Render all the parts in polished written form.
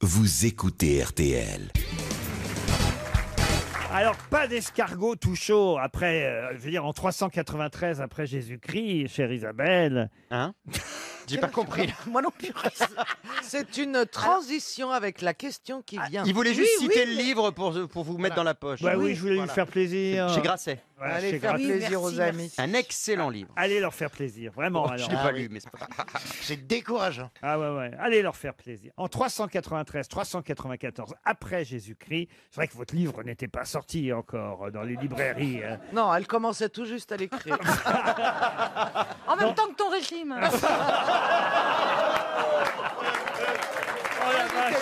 Vous écoutez RTL. Alors, pas d'escargot tout chaud après, je veux dire, en 393 après Jésus-Christ, chère Isabelle. Hein? J'ai pas compris. Moi non plus. C'est une transition avec la question qui vient. Il voulait juste Oui, citer oui, le livre pour vous mettre dans la poche. Bah oui, je voulais lui faire plaisir. Chez Grasset. Voilà, Allez chez faire Grasset. plaisir aux amis. Un excellent livre. Allez leur faire plaisir, vraiment. Je alors. l'ai pas lu, mais c'est pas grave. C'est décourageant. Ah ouais, allez leur faire plaisir. En 393, 394 après Jésus-Christ, c'est vrai que votre livre n'était pas sorti encore dans les librairies. Non, elle commençait tout juste à l'écrire. En même temps que ton régime. Oh la vache.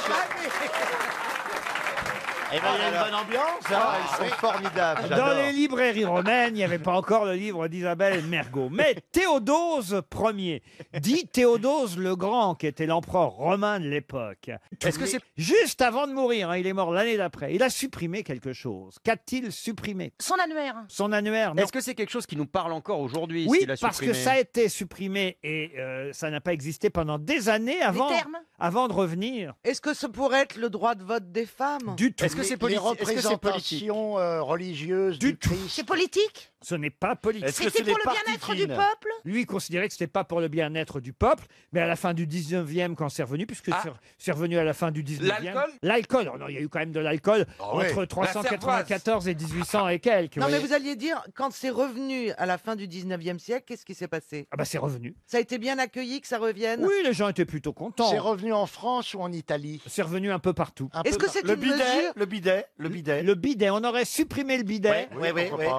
Eh ben, il y a une bonne ambiance. Ah, ils sont formidables. Dans j'adore. les librairies romaines, il n'y avait pas encore le livre d'Isabelle Mergo. Mais Théodose Ier, dit Théodose le Grand, qui était l'empereur romain de l'époque. Est-ce que c'est Juste avant de mourir, hein, il est mort l'année d'après, il a supprimé quelque chose. Qu'a-t-il supprimé? Son annuaire. Son annuaire, non. Est-ce que c'est quelque chose qui nous parle encore aujourd'hui? Oui, ce qu'il a parce que supprimé ça a été supprimé et ça n'a pas existé pendant des années avant de revenir. Est-ce que ce pourrait être le droit de vote des femmes? Du tout. Est-ce que c'est Les politique? Est-ce que c'est politique? représentations religieuses Du du tout. Christ. C'est politique. Ce n'est pas politique. C'était pour le bien-être du peuple. Lui considérait que c'était pas pour le bien-être du peuple, mais à la fin du 19e, quand c'est revenu, puisque c'est revenu à la fin du 19e. L'alcool. Oh non, il y a eu quand même de l'alcool ouais. entre 394 et 1800 et quelques. Non, mais voyez. vous alliez dire, quand c'est revenu à la fin du 19e siècle, qu'est-ce qui s'est passé? Ah bah c'est revenu. Ça a été bien accueilli que ça revienne? Oui, les gens étaient plutôt contents. C'est revenu en France ou en Italie? C'est revenu un peu partout. Un Est-ce peu que c'est par- une mesure? Le bidet. Le bidet, on aurait supprimé le bidet Oui,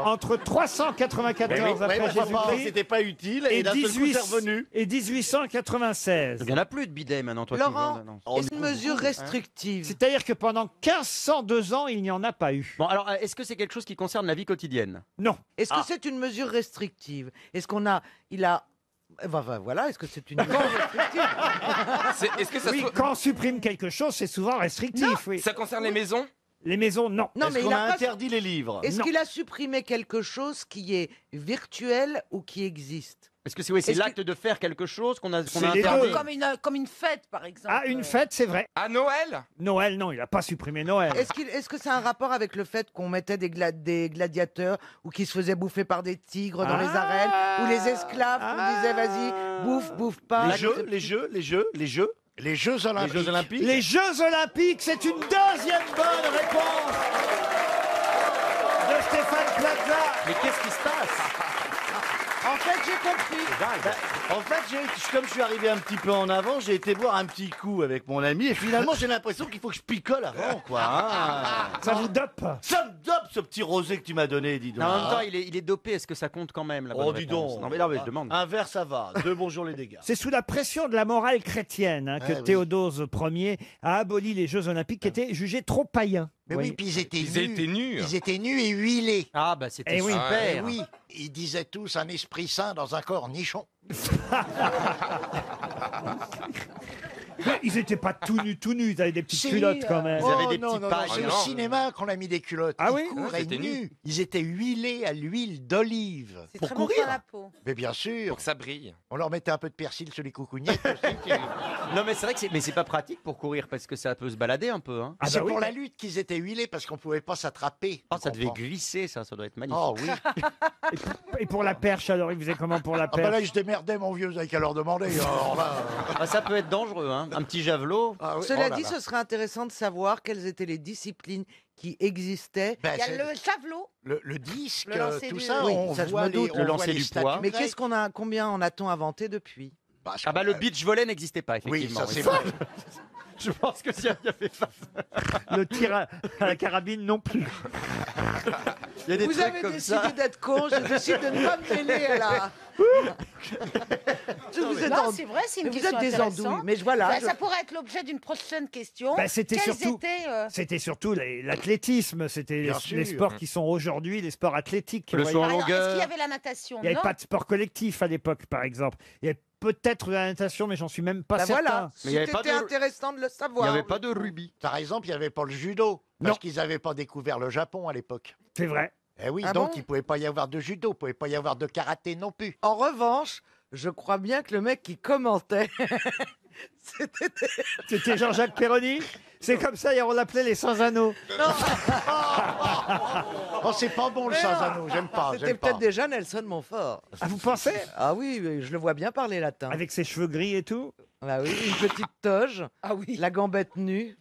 entre 394 après Jésus-Christ C'était pas utile et, et d'un seul coup, c'est revenu. et 1896. Il n'y en a plus de bidet maintenant, toi. Laurent, tu vois, non. est-ce une mesure restrictive? C'est-à-dire que pendant 1502 ans, il n'y en a pas eu. Bon, alors, est-ce que c'est quelque chose qui concerne la vie quotidienne? Non. Est-ce que c'est une mesure restrictive? Est-ce qu'on a... Il a... Voilà, est-ce que c'est une mesure restrictive? Est-ce que ça, Oui, quand on supprime quelque chose, c'est souvent restrictif. Oui. ça concerne les maisons? Les maisons, non. Non, mais Est-ce il qu'on a a pas... interdit les livres? Est-ce Non. qu'il a supprimé quelque chose qui est virtuel ou qui existe? Est-ce que c'est Est-ce l'acte de faire quelque chose qu'on a C'est les interdit? deux. Comme une fête, par exemple. Ah, une fête, c'est vrai. À Noël? Noël, non, il n'a pas supprimé Noël. Est-ce que c'est un rapport avec le fait qu'on mettait des gladiateurs ou qui se faisaient bouffer par des tigres dans les arènes ou les esclaves qu'on disait vas-y, bouffe pas? Les Jeux Olympiques. Les Jeux Olympiques, c'est une deuxième bonne réponse de Stéphane Plaza. Mais qu'est-ce qui se passe? En fait, j'ai compris. En fait, comme je suis arrivé un petit peu en avant, j'ai été boire un petit coup avec mon ami et finalement j'ai l'impression qu'il faut que je picole avant, quoi. hein. Ça vous dope? Ça me dope ce petit rosé que tu m'as donné, dis donc. Non, en même temps, il est dopé. Est-ce que ça compte quand même, la bonne Oh, dis réponse? donc. Non, mais je demande. Un verre, ça va. Deux bonjours les dégâts. C'est sous la pression de la morale chrétienne que oui. Théodose Ier a aboli les Jeux Olympiques qui étaient jugés trop païens. Mais Vous oui, voyez. puis ils étaient Ils nus. étaient nus. Ils étaient nus et huilés. Ah, bah c'était Eh oui. super. Eh oui, ils disaient tous un esprit saint dans un corps nichon. Mais ils n'étaient pas tout nus, ils avaient des petites Si, culottes quand même. Ils avaient Oh, des non, petites non, pailles. C'est Ah, au non. cinéma qu'on a mis des culottes. Ah Ils oui couraient C'était nus. Ils étaient huilés à l'huile d'olive. C'est Pour très bon pour courir. la peau. Mais bien sûr. Pour que ça brille. On leur mettait un peu de persil sur les coucougnettes aussi. Non, mais c'est vrai que c'est pas pratique pour courir parce que ça peut se balader un peu. Hein. Ah C'est bah oui. pour la lutte qu'ils étaient huilés parce qu'on pouvait pas s'attraper. Oh, Tu ça devait comprends? glisser, ça doit être magnifique. Oh oui. Et pour la perche, alors, ils faisaient comment pour la Ah bah perche? là, je démerdais mon vieux, vous avez qu'à leur demander. Alors là, Ah, ça peut être dangereux, hein. Un petit javelot. ah oui. Cela Oh là dit, là. ce serait intéressant de savoir quelles étaient les disciplines qui existaient. Ben, Il y a c'est le javelot. le disque, Le lancer tout du- ça, Oui, on ça, je voit me doute. on Le voit lancer les du statues poids. Mais grecques. combien en a-t-on inventé depuis? Parce Ah bah que, le beach volley n'existait pas, oui, effectivement. ça c'est oui. vrai. Je pense que s'il y avait pas... Le tir à la carabine non plus. Il y a des Vous trucs avez comme décidé ça. d'être con, je décide de ne pas me mêler à la... Vous êtes Non, en- c'est vrai, c'est une Mais vous question êtes des andouilles. intéressante. Mais voilà. Ça pourrait être l'objet d'une prochaine question. Bah, c'était Quels surtout- étaient, C'était surtout l'athlétisme, c'était Bien les sûr. sports qui sont aujourd'hui les sports athlétiques. Le vous saut voyez. en par exemple, est-ce qu'il y longueur. avait la natation? Il n'y avait Non. pas de sport collectif à l'époque, par exemple. Il y avait peut-être de la natation, mais j'en suis même pas Bah certain. voilà, Mais il y avait pas c'était de- intéressant de le Il savoir. n'y avait pas de rubis. Par exemple, il n'y avait pas le judo. Parce Non. qu'ils n'avaient pas découvert le Japon à l'époque. C'est vrai. Eh oui, Ah donc bon il ne pouvait pas y avoir de judo, il ne pouvait pas y avoir de karaté non plus. En revanche, je crois bien que le mec qui commentait, c'était... C'était Jean-Jacques Perroni. C'est comme ça, hier, on l'appelait les sans-anneaux. Oh, c'est pas bon le sans-anneau, j'aime pas. C'était j'aime pas. peut-être déjà Nelson Montfort. Ah, vous pensez? Ah oui, mais je le vois bien parler latin. Avec ses cheveux gris et tout? Ah oui, une petite toge, la gambette nue,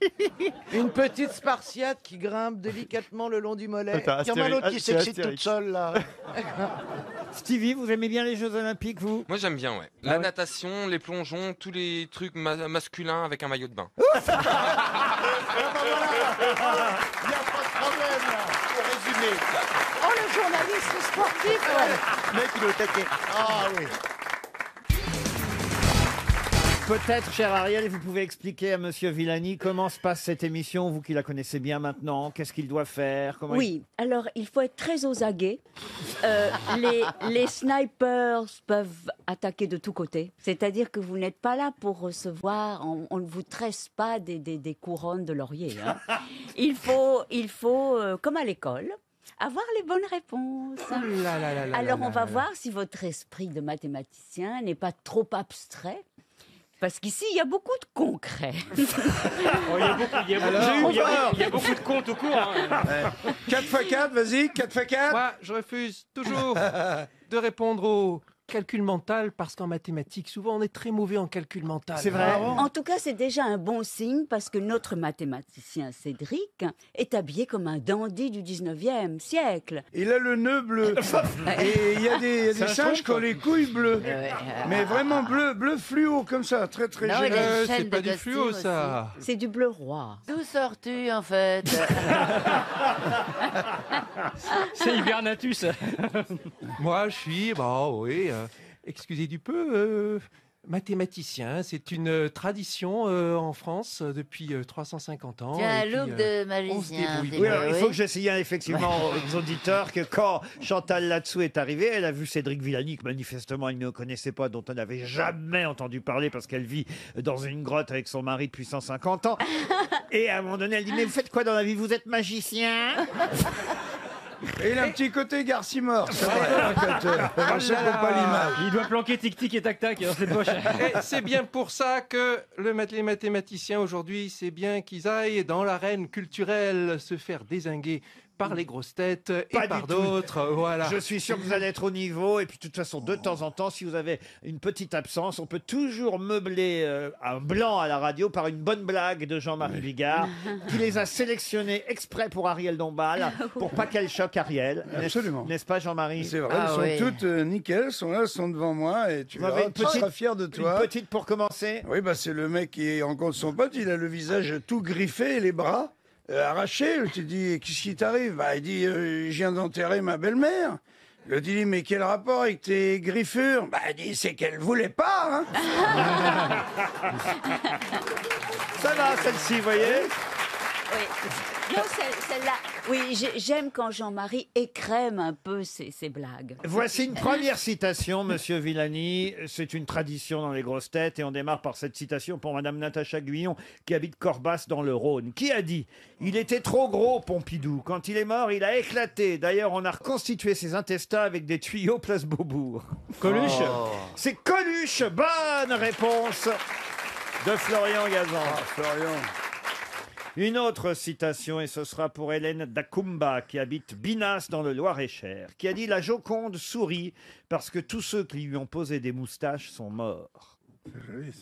une petite spartiate qui grimpe délicatement le long du mollet. Il y en a l'autre qui s'excite toute seule là. Stevie, vous aimez bien les Jeux Olympiques, vous? Moi j'aime bien, ouais. Ah La ouais. natation, les plongeons, tous les trucs masculins avec un maillot de bain. Il n'y a pas de problème là, pour résumer. Oh, le journaliste sportif. Le mec, il est au taquet. Ah oui. Peut-être, cher Ariel, vous pouvez expliquer à Monsieur Villani comment se passe cette émission, vous qui la connaissez bien maintenant. Qu'est-ce qu'il doit faire? Comment Oui, alors il faut être très aux aguets. Les snipers peuvent attaquer de tous côtés. C'est-à-dire que vous n'êtes pas là pour recevoir, on ne vous tresse pas des couronnes de laurier. Hein. Il faut comme à l'école, avoir les bonnes réponses. Alors on va voir si votre esprit de mathématicien n'est pas trop abstrait. Parce qu'ici, il y a beaucoup de concret. Il y a beaucoup de comptes au cours. 4 x 4, vas-y, 4 x 4. Moi, je refuse toujours de répondre au calcul mental parce qu'en mathématiques, souvent, on est très mauvais en calcul mental. C'est vrai. En tout cas, c'est déjà un bon signe parce que notre mathématicien Cédric est habillé comme un dandy du 19e siècle. Il a le nœud bleu. Et il y a des singes qui ont les couilles bleues. Mais vraiment bleu fluo comme ça, très très Non, il joli. a une chaîne C'est pas de du costume fluo, aussi. ça. C'est du bleu roi. D'où sors-tu en fait? C'est Hibernatus. Moi, je suis, excusez du peu, mathématicien. C'est une tradition en France depuis 350 ans. Tu as un Et puis, look de on se magicien. débrouille. Oui, alors, il faut que je signale effectivement aux auditeurs que quand Chantal là-dessous est arrivée, elle a vu Cédric Villani, que manifestement elle ne connaissait pas, dont on n'avait jamais entendu parler parce qu'elle vit dans une grotte avec son mari depuis 150 ans. Et à un moment donné, elle dit: mais vous faites quoi dans la vie? Vous êtes magicien? Et il a un petit côté Garcimore. Ça va, on se fait pas l'image. Il doit planquer tic-tic et tac-tac dans cette poche. Et c'est bien pour ça que les mathématiciens aujourd'hui, c'est bien qu'ils aillent dans l'arène culturelle se faire dézinguer par les grosses têtes et Pas par du tout. d'autres. Voilà. Je suis sûr que vous allez être au niveau. Et puis, de toute façon, de temps en temps, si vous avez une petite absence, on peut toujours meubler un blanc à la radio par une bonne blague de Jean-Marie Bigard, qui les a sélectionnés exprès pour Ariel Dombal, pour pas qu'elle choque Ariel. Absolument. N'est-ce pas, Jean-Marie? C'est vrai, Ah elles sont oui. toutes nickel, elles sont là, elles sont devant moi et tu Vous avez verras, une tu petite- seras fier de Une toi. petite pour commencer. Oui, bah c'est le mec qui rencontre son pote, il a le visage tout griffé et les bras arrachés. Tu dis, qu'est-ce qui t'arrive? Bah, il dit, je viens d'enterrer ma belle-mère. Le dit, mais quel rapport avec tes griffures? Bah, il dit, c'est qu'elle voulait pas, hein. Ça va, celle-ci, vous voyez? Oui. Non, celle-là. Oui, j'aime quand Jean-Marie écrème un peu ses blagues. Voici une première citation, Monsieur Villani. C'est une tradition dans les grosses têtes et on démarre par cette citation pour Madame Natacha Guyon qui habite Corbas dans le Rhône. Qui a dit: il était trop gros, Pompidou. Quand il est mort, il a éclaté. D'ailleurs, on a reconstitué ses intestins avec des tuyaux place Beaubourg. Coluche. C'est Coluche. Bonne réponse de Florian Gazan. Florian. Une autre citation, et ce sera pour Hélène Dacumba, qui habite Binas dans le Loir-et-Cher, qui a dit: la Joconde sourit parce que tous ceux qui lui ont posé des moustaches sont morts.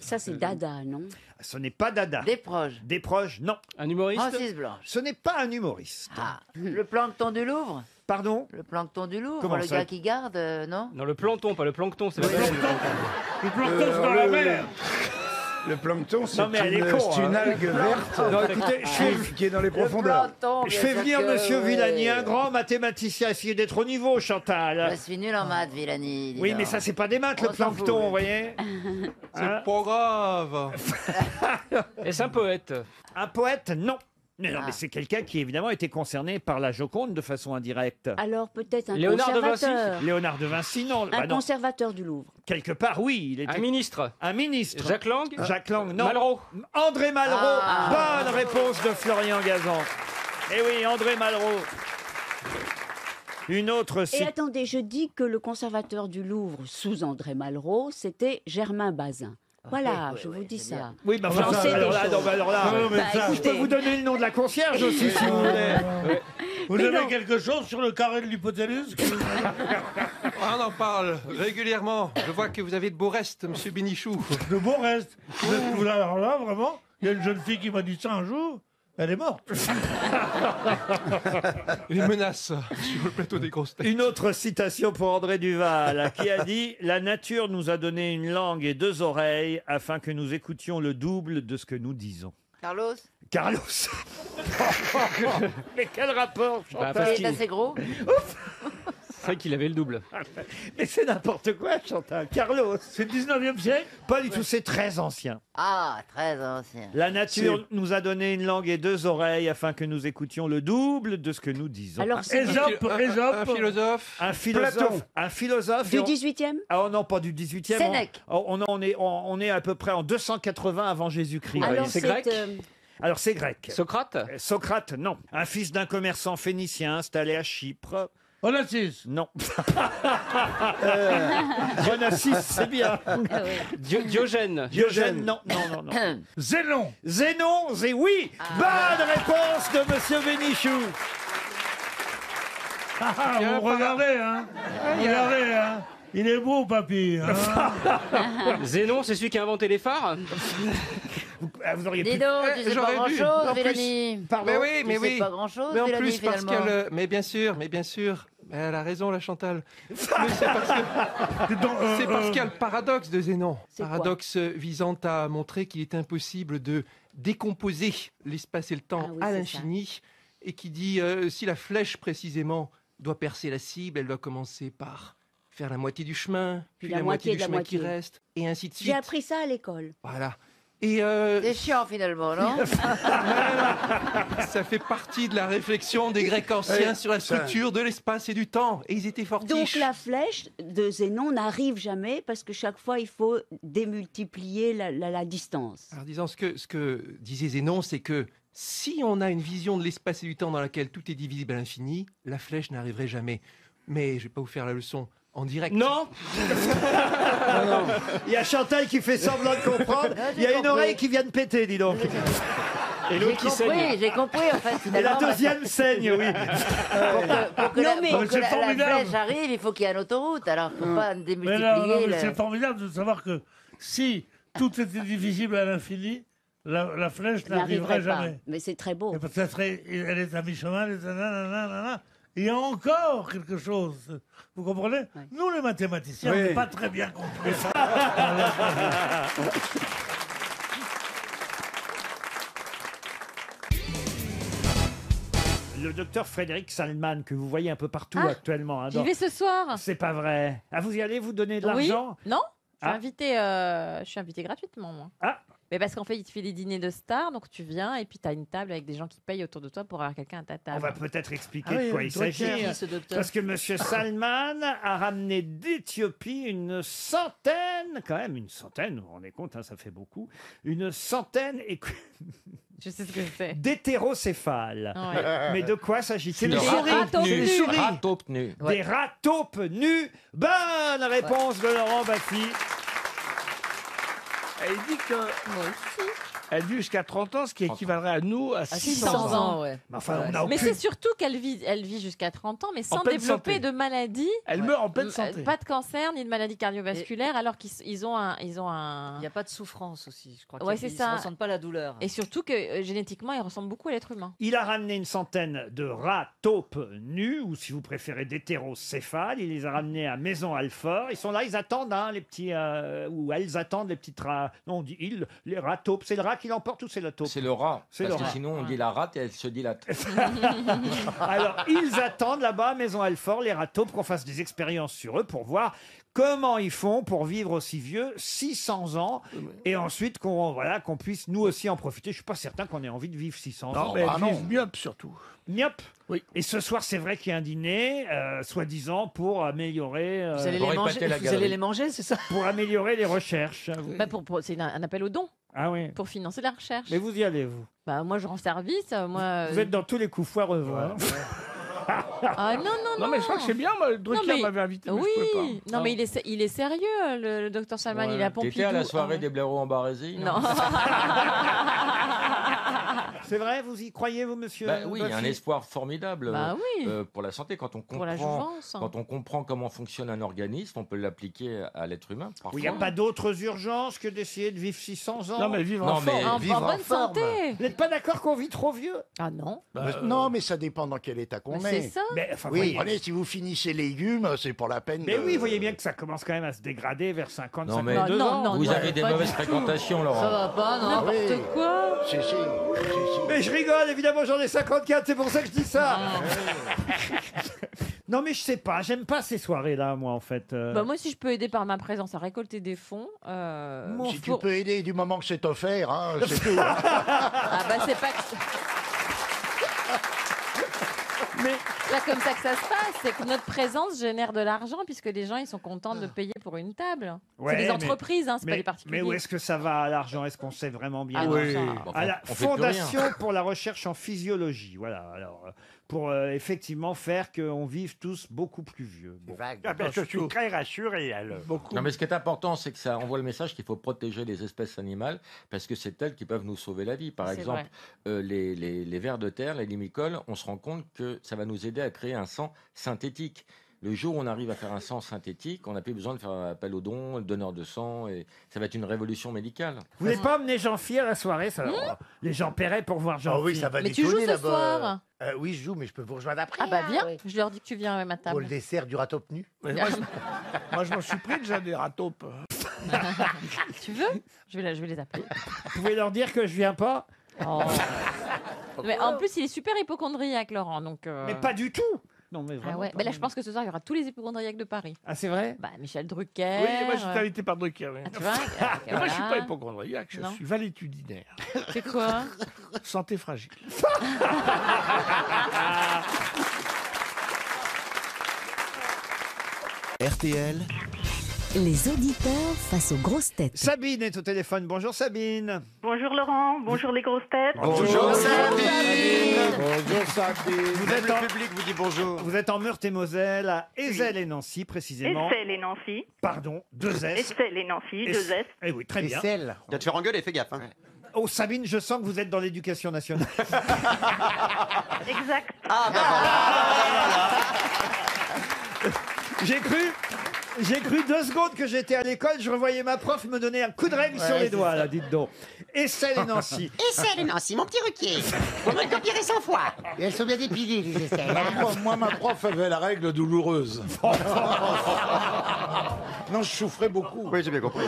Ça, c'est Dada, non? Ce n'est pas Dada. Des proches. Des proches, non. Un humoriste. Francis Blanche. Ce n'est pas un humoriste. Ah, le plancton du Louvre. Pardon? Le plancton du Louvre, Comment le ça? gars qui garde, non? Non, le plancton, pas le plancton. C'est le plancton. Le plancton, c'est dans la mer. Le plancton, c'est Non, mais elle est con, une hein. algue verte Non, écoutez, qui est dans les profondeurs. je fais venir Monsieur Villani, un grand mathématicien, essayer d'être au niveau, Chantal. Je suis nul en maths, Villani. dis Oui, donc. mais ça, c'est pas des maths, le On s'en fout. plancton, vous voyez? C'est pas grave. Est-ce un poète? Un poète, non. Mais non, Ah. mais c'est quelqu'un qui, évidemment, a été concerné par la Joconde de façon indirecte. Alors peut-être un Léonard de Vinci. conservateur. Léonard de Vinci, non. Un Bah non. conservateur du Louvre. Quelque part, oui. Il était Un ministre. un ministre. Jacques Lang. Jacques Lang, non. Malraux. André Malraux. Ah. Bonne réponse de Florian Gazan. Eh oui, André Malraux. Une autre Et citation. attendez, je dis que le conservateur du Louvre, sous André Malraux, c'était Germain Bazin. Voilà, je vous dis ça. Oui, mais J'en sais des alors là, choses. non, mais alors là, Non, mais Bah, ça- je peux vous donner le nom de la concierge aussi, si vous voulez. Vous Mais avez non. quelque chose sur le carré de l'hypothélus On en parle régulièrement. Je vois que vous avez de beaux restes, monsieur Bénichou. De beaux restes. Alors là, vraiment, il y a une jeune fille qui m'a dit ça un jour. Elle est morte. Les menaces sur le plateau des grosses têtes. Une autre citation pour André Duval, qui a dit « La nature nous a donné une langue et deux oreilles afin que nous écoutions le double de ce que nous disons. Carlos » Carlos. Mais quel rapport, Chantal parce Il est assez gros. C'est vrai qu'il avait le double. Mais c'est n'importe quoi, Chantal. Carlos. C'est le 19e siècle. Pas du tout, c'est très ancien. Ah, très ancien. La nature nous a donné une langue et deux oreilles afin que nous écoutions le double de ce que nous disons. Alors, c'est Ésope, Un Ésope. philosophe. Un philosophe. Un philosophe. du et on- 18e? Ah non, pas du 18e. Sénèque. On est à peu près en 280 avant Jésus-Christ. Alors, c'est grec Alors c'est grec. Socrate Socrate, non. Un fils d'un commerçant phénicien installé à Chypre. Onassis. Non. Onassis, c'est bien. Diogène. Diogène, non, non, non, non. Zénon. Zénon, oui. Bonne réponse de Monsieur Bénichou. Ah, vous regardez, hein. Regardez, hein. Il est beau, papy. Hein. Zénon, c'est celui qui a inventé les phares Vous auriez Dis pu... donc, tu sais pas j'aurais dû. grand-chose, En plus- Mélanie. Pardon. Mais oui, mais Tu sais oui. pas grand-chose, Mais en Mélanie, plus, parce finalement. qu'elle. Mais bien sûr. Mais elle a raison, la Chantal. Mais c'est parce que. C'est parce qu'il y a le paradoxe de Zénon. C'est quoi Paradoxe visant à montrer qu'il est impossible de décomposer l'espace et le temps Ah oui, à c'est l'infini. Et qui dit si la flèche, précisément, doit percer la cible, elle doit commencer par faire la moitié du chemin, puis la moitié du de la chemin qui moitié. reste, et ainsi de suite. J'ai appris ça à l'école. Voilà. Et C'est chiant, finalement, non? ça fait partie de la réflexion des Grecs anciens sur la structure de l'espace et du temps. Et ils étaient fortiches. Donc la flèche de Zénon n'arrive jamais parce que chaque fois il faut démultiplier la distance. Alors disons, ce que disait Zénon, c'est que si on a une vision de l'espace et du temps dans laquelle tout est divisible à l'infini, la flèche n'arriverait jamais. Mais je vais pas vous faire la leçon en direct. Non. Il y a Chantal qui fait semblant de comprendre. Ah, j'ai Il y a une compris. oreille qui vient de péter, dis donc. Et J'ai l'autre qui saigne. compris, j'ai compris, en fait, Et finalement. la deuxième saigne, oui. Pour que, Non, mais- pour que C'est la formidable. flèche arrive, il faut qu'il y ait une autoroute. Alors, il ne faut pas Mais démultiplier. non, non, mais le- c'est formidable de savoir que si tout était divisible à l'infini, la flèche n'arriverait N'arriverait pas. jamais. Mais c'est très beau. Et parce que elle est à mi-chemin, elle est à nanana. Il y a encore quelque chose. Vous comprenez? Nous, les mathématiciens, on n'est pas très bien compris. Le docteur Frédéric Salman, que vous voyez un peu partout Ah, actuellement. hein, J'y dans- vais ce soir. C'est pas vrai. Ah, vous y allez vous donner de Oui. l'argent? Non, Ah. je suis invitée gratuitement, moi. Ah. Mais parce qu'en fait, il te fait des dîners de stars, donc tu viens et puis tu as une table avec des gens qui payent autour de toi pour avoir quelqu'un à ta table. On va peut-être expliquer Ah oui, de quoi oui, il toi, s'agit. qui est ce docteur Parce que Monsieur Salman a ramené d'Éthiopie une centaine, quand même une centaine, vous vous rendez compte, hein, ça fait beaucoup, une centaine Je sais ce que c'est. d'hétérocéphales. Ouais. Mais de quoi s'agit-il? Des rats taupes Des nus. souris. Rat taupe nu. Des rats taupes nus. Bonne réponse de Laurent Baffy. Elle dit que. Elle vit jusqu'à 30 ans, ce qui équivalerait à nous à 600 ans, ouais. Mais enfin, on a Mais aucune- c'est surtout qu'elle vit jusqu'à 30 ans, mais sans pleine développer santé. de maladie. Elle meurt en pleine santé. Pas de cancer ni de maladie cardiovasculaire, alors qu'ils ont un. Il n'y a pas de souffrance aussi, je crois. Ouais, qu'ils c'est ne ça. ressentent pas la douleur. Et surtout que génétiquement, ils ressemblent beaucoup à l'être humain. Il a ramené une centaine de rats taupes nus, ou si vous préférez d'hétérocéphales. Il les a ramenés à Maison-Alfort. Ils sont là, ils attendent, hein, les petits... ou elles attendent les petites rats... Non, on dit ils, les rats taupes. C'est le rat qui l'emporte ou c'est la taupe? C'est le rat. C'est Parce le que rat. sinon, on dit la rate et elle se dilate. Alors, ils attendent là-bas à Maison-Alfort, les rats taupes, qu'on fasse des expériences sur eux pour voir comment ils font pour vivre aussi vieux, 600 ans, et ensuite qu'on puisse nous aussi en profiter. Je suis pas certain qu'on ait envie de vivre 600 ans. Non, mais elle vit myope surtout. Myope. Oui. Et ce soir, c'est vrai qu'il y a un dîner, soi-disant, pour améliorer... Vous allez les manger, vous allez les manger, c'est ça? Pour améliorer les recherches. Bah c'est un appel aux dons Ah oui. pour financer la recherche. Mais vous y allez, vous. Bah, moi, je rends service. Moi, Vous êtes dans tous les coups foireux, vous, hein. Ah non, non, non. Non, mais je crois que c'est bien, moi, Drucker mais- m'avait invité, mais Oui, je pouvais pas. non, mais il est sérieux, le docteur Salman, il est à Pompidou. T'étais à la soirée Ah, des blaireaux en Barésie Non. C'est vrai, vous y croyez, vous, monsieur Bah oui, il y a un Baffy espoir formidable Bah oui. pour la santé. Quand on Pour la comprend, jouvence. quand on comprend comment fonctionne un organisme, on peut l'appliquer à l'être humain. Il Parfois. n'y a pas d'autres urgences que d'essayer de vivre 600 ans. Non, mais vivre Non, en mais forme. En vivre bonne santé. Vous n'êtes pas d'accord qu'on vit trop vieux? Ah non. Non, mais ça dépend dans quel état qu'on Mais est. c'est ça. Mais, enfin, Oui, voyez- prenez, si vous finissez légumes, c'est pour la peine. mais de- oui, vous voyez bien que ça commence quand même à se dégrader vers 50, Non, mais 52 ans. vous avez des pas mauvaises du tout. fréquentations, Ça Laurent. va pas, non, Ah oui. n'importe quoi. Si, si. Mais je rigole, évidemment, j'en ai 54, c'est pour ça que je dis ça. Non, mais je sais pas, j'aime pas ces soirées-là, moi, en fait. Bah, moi, si je peux aider par ma présence à récolter des fonds, Si tu peux aider du moment que c'est offert, hein, c'est tout. Ah bah c'est pas Mais pas comme ça que ça se passe, c'est que notre présence génère de l'argent puisque les gens ils sont contents de payer pour une table. Ouais, c'est des mais- entreprises, hein, c'est pas des particuliers. Mais où est-ce que ça va, l'argent? Est-ce qu'on sait vraiment bien? Ah non, ça- À la on fait plus rien. Fondation pour la recherche en physiologie. Voilà, alors, pour effectivement faire qu'on vive tous beaucoup plus vieux. Bon. Je suis très rassuré, alors. Beaucoup. Non, mais ce qui est important, c'est que ça envoie le message qu'il faut protéger les espèces animales parce que c'est elles qui peuvent nous sauver la vie. Par C'est exemple, les vers de terre, les limicoles, on se rend compte que ça va nous aider à créer un sang synthétique. Le jour où on arrive à faire un sang synthétique, on n'a plus besoin de faire appel aux dons, donneur de sang, et ça va être une révolution médicale. Vous voulez pas emmener Jean-Phi à la soirée ça, les gens paieraient pour voir Jean-Phi. Ah oui, ça va Mais tu déconner joues ce là-bas. soir Oui, je joue, mais je peux vous rejoindre après. Ah bah viens, hein. je leur dis que tu viens à ma Pour table. le dessert du râteau nu. Mais moi, moi, je m'en suis pris déjà des râteaupes. Tu veux je vais les appeler. Vous pouvez leur dire que je viens pas? Oh. Mais en plus, il est super hypochondriaque, Laurent. Donc, Mais pas du tout. Non, mais Ah vraiment. ouais. pas. Bah là, je pense que ce soir, il y aura tous les hypochondriaques de Paris. Ah, c'est vrai? Bah, Michel Drucker. Oui, moi, j'étais invité par Drucker. Oui. Ah, tu vois Mais moi, je suis pas voilà. hypochondriaque, je Non. suis valétudinaire. C'est quoi Santé fragile. RTL, Les auditeurs face aux grosses têtes. Sabine est au téléphone. Bonjour Sabine. Bonjour Laurent, bonjour les grosses têtes. Bonjour Sabine. Bonjour Sabine. Vous êtes en, public vous dit bonjour. vous êtes en Meurthe-et-Moselle, à Ézelles et Nancy précisément. Essel et Nancy. Pardon, 2 S. Essel et Nancy, 2 S. Eh oui, très bien. Tu vas te faire engueuler, fais gaffe. Hein. Oh Sabine, je sens que vous êtes dans l'éducation nationale. Exact. Ah bah voilà. J'ai cru 2 secondes que j'étais à l'école, je revoyais ma prof me donner un coup de règle sur les doigts, là, dites donc. Essel et Nancy. Essai, les Nancy, mon petit Ruquier. Vous me le copierez 100 fois. Et elles sont bien dépilées, les essais. Moi, ma prof avait la règle douloureuse. Non, je souffrais beaucoup. Oui, j'ai bien compris.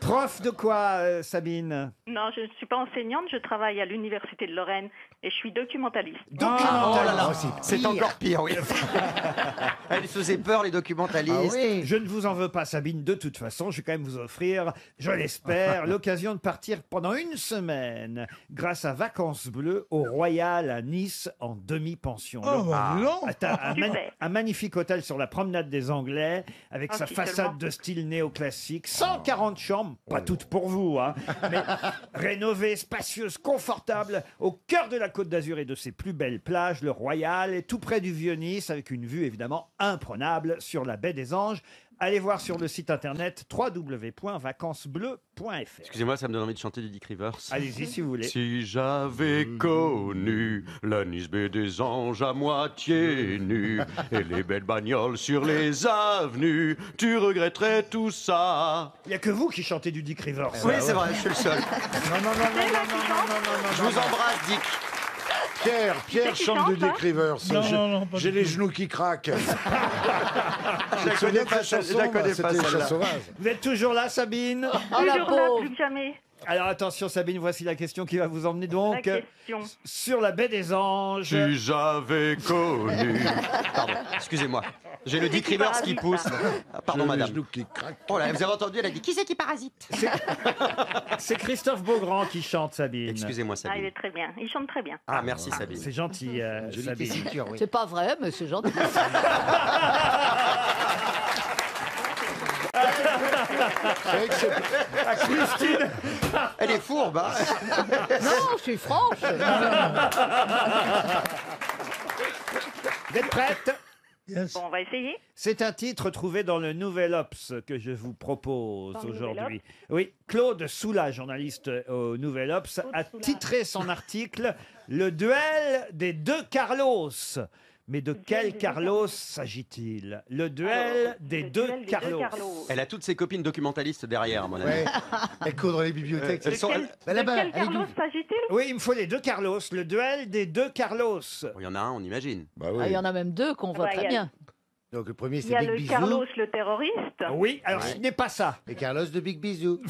Prof de quoi, Sabine? Non, je ne suis pas enseignante, je travaille à l'Université de Lorraine et je suis documentaliste. Oh là là, c'est pire. encore pire, oui. Elle faisait peur, les documentalistes. Je ne vous en veux pas, Sabine, de toute façon. Je vais quand même vous offrir, je l'espère, l'occasion de partir pendant une semaine, grâce à Vacances Bleues, au Royal à Nice, en demi-pension. Oh, bah, dis donc. Super. Un magnifique hôtel sur la promenade des Anglais, avec Oh, sa si façade seulement. de style néoclassique, 140 chambres, pas toutes pour vous, hein, mais rénovées, spacieuses, confortables, au cœur de la Côte d'Azur et de ses plus belles plages. Le Royal est tout près du Vieux-Nice, avec une vue évidemment imprenable sur la baie des Anges. Allez voir sur le site internet www.vacancesbleues.fr. Excusez-moi, ça me donne envie de chanter du Dick Rivers. Allez-y si vous voulez. Si j'avais connu la Nice baie des Anges à moitié nue et les belles bagnoles sur les avenues, tu regretterais tout ça. Il n'y a que vous qui chantez du Dick Rivers. Oui, c'est vrai, je suis le seul. Non. Je vous embrasse, Dick. Pierre qui chante chante, du Dick hein Rivers. Non, J'ai les genoux qui craquent. Je la connais pas, je la connais pas, C'était celle-là. Chat sauvage. Vous êtes toujours là, Sabine? Toujours là, plus que jamais. Alors attention, Sabine, voici la question qui va vous emmener donc La question. sur la baie des Anges. Si j'avais connu. Pardon, excusez-moi. J'ai le Dick Rivers qui pousse. Ah, pardon, J'ai les madame. genoux qui craquent. Oh là, vous avez entendu, elle a dit qui c'est qui parasite? C'est Christophe Beaugrand qui chante, Sabine. Excusez-moi, Ah, il Sabine. est très bien. Il chante très bien. Ah, merci, Sabine. C'est gentil, Sabine. C'est pas vrai, mais c'est gentil. C'est vrai que c'est- Ah, Christine. Elle est fourbe, hein. Non, je suis franche. Vous êtes prête? Bon, on va essayer. C'est un titre trouvé dans le Nouvel Obs que je vous propose Dans le aujourd'hui. Nouvel Oui, Claude Soula, journaliste au Nouvel Obs, a titré son article « Le duel des deux Carlos ». Mais de quel Carlos s'agit-il? Le duel des deux Carlos. Elle a toutes ses copines documentalistes derrière, à mon avis. Ouais. Elle court dans les bibliothèques. Elles sont- De quel Carlos s'agit-il? Oui, il me faut les deux Carlos. Le duel des deux Carlos. Il y en a un, on imagine. Bah Ah, il y en a même deux qu'on voit Ouais, très il y a- bien. Donc le premier Il y c'est a Big le Bisou. Carlos le terroriste. Oui, alors ce n'est pas ça. Et Carlos de Big Bisou.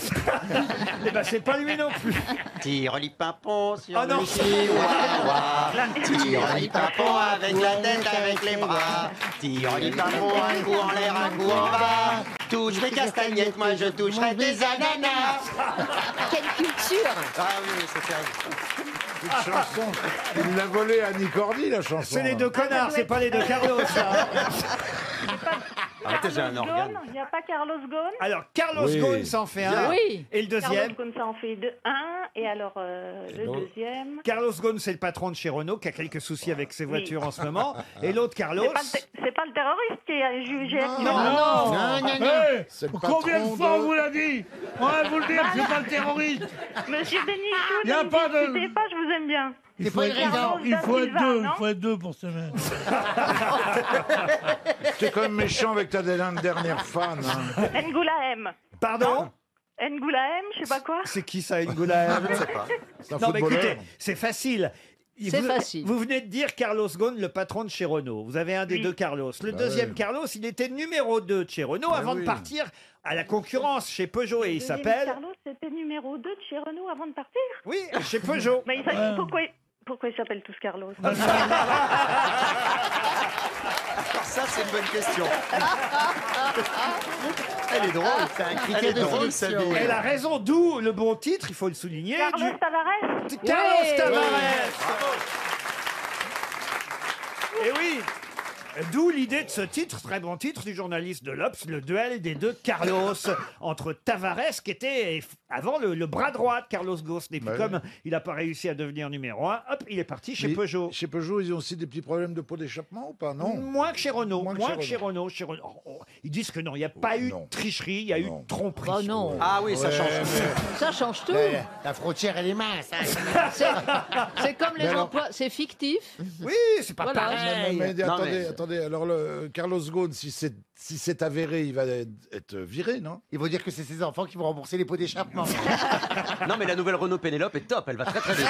Eh ben, c'est pas lui non plus. Tire-li-pimpon sur Oh non. le chihuahua. Tire-li-pimpon avec la tête, avec les bras. Tire-li-pimpon, un coup en l'air, un coup en bas. Touche mes castagnettes, moi je toucherai des ananas. Quelle culture! Ah oui, c'est terrible. Cette chanson, il l'a volée à Annie Cordy, la chanson. C'est les deux connards, c'est pas les deux Carlos. hein. Arrêtez, j'ai un organe. Il n'y a pas Carlos Ghosn? Alors, Carlos Oui. Ghosn s'en fait un. Oui. Et le Carlos deuxième? Ghosn, ça en fait un. Et alors, le l'autre deuxième... Carlos Ghosn, c'est le patron de chez Renault qui a quelques soucis avec ses voitures en ce moment. Et l'autre, Carlos. C'est pas le terroriste qui est jugé. C'est le Combien de patron fois on de- vous l'a dit? Ouais, vous le dites, c'est pas le terroriste. Monsieur Bénichou, Y a ne pas me de- discutez pas, je vous aime bien. Il faut être deux pour se mettre. T'es quand même méchant avec ta dernière fan. hein. N'Goulaem. Pardon? N'Goulaem, je sais pas quoi. C'est qui ça, N'Goulaem? Je ne sais pas. C'est un Non, mais footballeur. écoutez, c'est facile. C'est Vous- facile. Vous venez de dire Carlos Ghosn, le patron de chez Renault. Vous avez un des Oui. deux Carlos. Le Bah deuxième ouais. Carlos, il était numéro 2 de chez Renault Bah avant de oui. partir à la concurrence chez Peugeot. Et il Deuxième s'appelle... Carlos, c'était numéro 2 de chez Renault avant de partir. Oui, chez Peugeot. Mais pourquoi ils s'appellent tous Carlos? Ça, c'est une bonne question. Elle est drôle. C'est un Elle critère est de drôle, sélection. Sabine. Elle a raison, d'où le bon titre, il faut le souligner. Carlos Tavares. Carlos Ouais. Tavares. Et oui. D'où l'idée de ce titre, très bon titre du journaliste de l'Obs, le duel des deux Carlos, entre Tavares, qui était avant le bras droit de Carlos Ghosn. Et puis Bah comme il n'a pas réussi à devenir numéro 1, hop, il est parti chez Mais Peugeot. Chez Peugeot, ils ont aussi des petits problèmes de pot d'échappement ou pas? Non. Moins que chez Renault. Moins Moins que que chez chez Renault. Ils disent que non, il n'y a pas eu de tricherie, il y a eu de tromperie. Oh non. Ah oui, ça Ouais, change. Ça change tout. La frontière, elle est mince. hein. C'est comme les Mais alors- emplois, c'est fictif. Oui, c'est pas Voilà. pareil. Mais Non, attendez, mais- attendez. Alors, le Carlos Ghosn, si c'est avéré, il va être viré, non? Ils vont dire que c'est ses enfants qui vont rembourser les pots d'échappement. Non, mais la nouvelle Renault Pénélope est top. Elle va très très vite.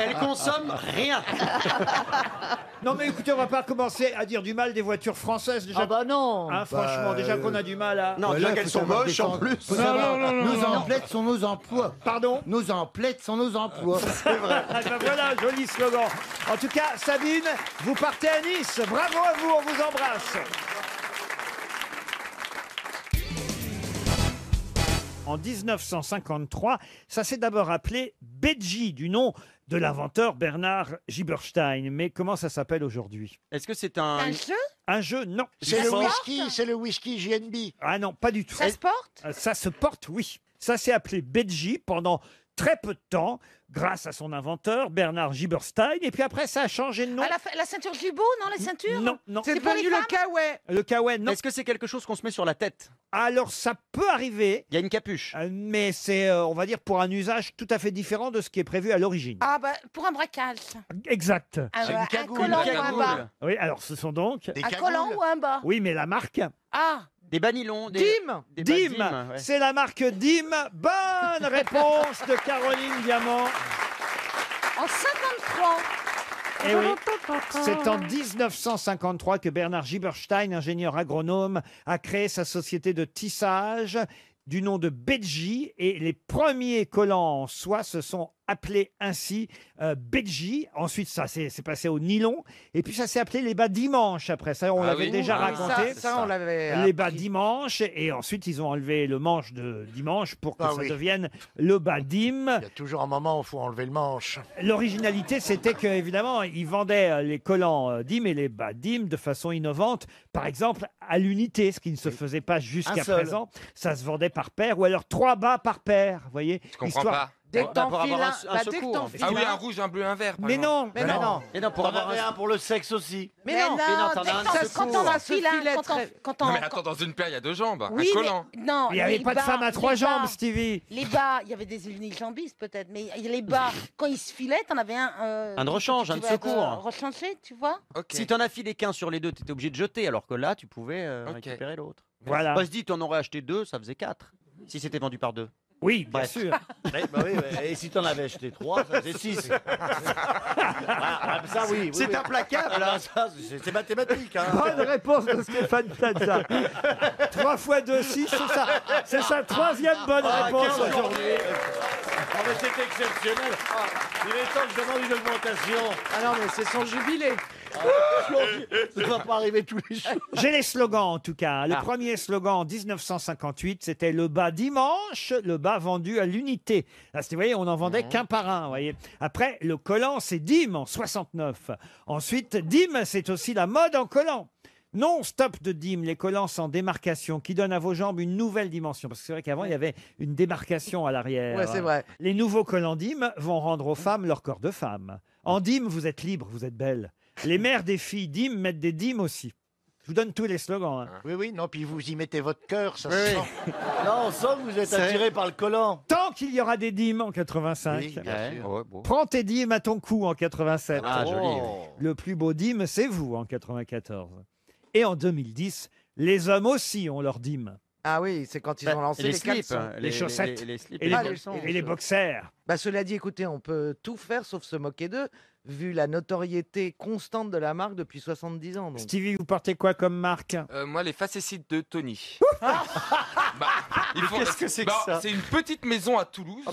Elle consomme rien. Non mais écoutez, on va pas commencer à dire du mal des voitures françaises déjà. Ah bah non. Hein, franchement, Bah, déjà qu'on a du mal à... Non, Voilà, déjà faut qu'elles sont savoir moches en défendre. plus. Faut savoir, non, nos non. emplettes sont nos emplois. Pardon? Nos emplettes sont nos emplois. Ah ben voilà, joli slogan. En tout cas, Sabine, vous partez à Nice. Bravo à vous, on vous embrasse. En 1953, ça s'est d'abord appelé Bedji, du nom de l'inventeur Bernard Giberstein. Mais comment ça s'appelle aujourd'hui? Est-ce que c'est un... Un jeu, non. C'est le whisky JNB. Ah non, pas du tout. Ça se porte? Ça se porte, oui. Ça s'est appelé Bedji pendant très peu de temps, grâce à son inventeur, Bernard Giberstein. Et puis après, ça a changé de nom. Ah, la ceinture Gibo, non, la ceinture? Non, non. C'est devenu le kawaii. Le kawaii, non. Est-ce que c'est quelque chose qu'on se met sur la tête? Alors, ça peut arriver. Il y a une capuche. Mais c'est, on va dire, pour un usage tout à fait différent de ce qui est prévu à l'origine. Ah, bah, pour un braquage. Exact. Un collant ou un bas. Oui, alors ce sont donc... Un collant ou un bas. Oui, mais la marque... Ah, Des banylons. Dim. Des Dim. bas ouais. C'est la marque Dim. Bonne réponse de Caroline Diamant. en 53. Eh oui, c'est en 1953 que Bernard Giberstein, ingénieur agronome, a créé sa société de tissage du nom de Bedji, et les premiers collants en soie se sont appelés ainsi Bedji. Ensuite, ça c'est passé au nylon, et puis ça s'est appelé les bas dimanche après. Ça, on l'avait déjà raconté. Ça, on l'avait Les bas appris. dimanche, et ensuite ils ont enlevé le manche de dimanche pour que Ah ça oui. devienne le bas dim. Il y a toujours un moment où il faut enlever le manche. L'originalité, c'était que évidemment, ils vendaient les collants dim et les bas dim de façon innovante. Par exemple, à l'unité, ce qui ne se faisait pas jusqu'à Un seul. présent. Ça se vendait par paire, ou alors 3 bas par paire. Vous voyez, Je comprends pas. Dès que t'en pour files avoir un, un dès que secours. t'en files Ah oui, un- un rouge, un bleu, un vert. par Mais exemple. non. Mais non. Mais non, pour T'en avoir avais un... un pour le sexe aussi. Mais non, t'en as un ça secours. quand on Ça en se file un, filet quand on- très- quand on... Non mais attends, dans une paire, il y a 2 jambes. Oui, un collant. mais non. Il n'y avait les pas de bas, femme à 3 les jambes, bas. Stevie. Les bas, il y avait des unijambistes peut-être, mais les bas, quand ils se filaient, t'en avais un. Un de rechange, un de secours. Rechanché, tu vois. Ok. Si t'en as filé qu'un sur les deux, t'étais obligé de jeter, alors que là, tu pouvais Ok. récupérer l'autre. Voilà. Moi, je dis, t'en aurais acheté 2, ça faisait 4. Si c'était vendu par 2. Oui, bien Bref. sûr. Ouais, bah oui, ouais. Et si t'en avais acheté 3, ça faisait 6. Ça, oui. C'est implacable, là. C'est mathématique. Hein. Bonne réponse de Stéphane Plaza. 3 fois 2, 6, c'est sa 3e bonne réponse aujourd'hui. Ah, mais c'est exceptionnel. Il est temps que je demande une augmentation. Ah non, mais c'est son jubilé. Ça ne va pas arriver tous les jours. J'ai les slogans en tout cas. Le premier slogan en 1958, c'était le bas dimanche, le bas vendu à l'unité. Là, vous voyez, on n'en vendait qu'un par un. Vous voyez. Après, le collant, c'est Dim en 69. Ensuite, Dim, c'est aussi la mode en collant. Non, stop de Dim, les collants sans démarcation qui donnent à vos jambes une nouvelle dimension. Parce que c'est vrai qu'avant, il y avait une démarcation à l'arrière. Ouais, c'est vrai. Les nouveaux collants Dim vont rendre aux femmes leur corps de femme. En Dim, vous êtes libre, vous êtes belle. Les mères des filles Dim mettent des Dim aussi. Je vous donne tous les slogans. Hein. Oui, oui, non, puis vous y mettez votre cœur, ça se Oui. sent. Non, on sent que vous êtes attiré par le collant. Tant qu'il y aura des dîmes en 85. Oui, bien sûr. Ouais, bon. Prends tes dîmes à ton cou en 87. Ah, joli. Le plus beau dîme, c'est vous en 94. Et en 2010, les hommes aussi ont leur dîme. Ah oui, c'est quand ils ont lancé les slips, caleçons. hein, Les chaussettes. les slips Et les, Ah, bo- les sons. et les boxers. Bah, cela dit, écoutez, on peut tout faire sauf se moquer d'eux, vu la notoriété constante de la marque depuis 70 ans. Donc. Stevie, vous portez quoi comme marque? Moi, les facécides de Tony. Bah, qu'est-ce que c'est que ça C'est une petite maison à Toulouse.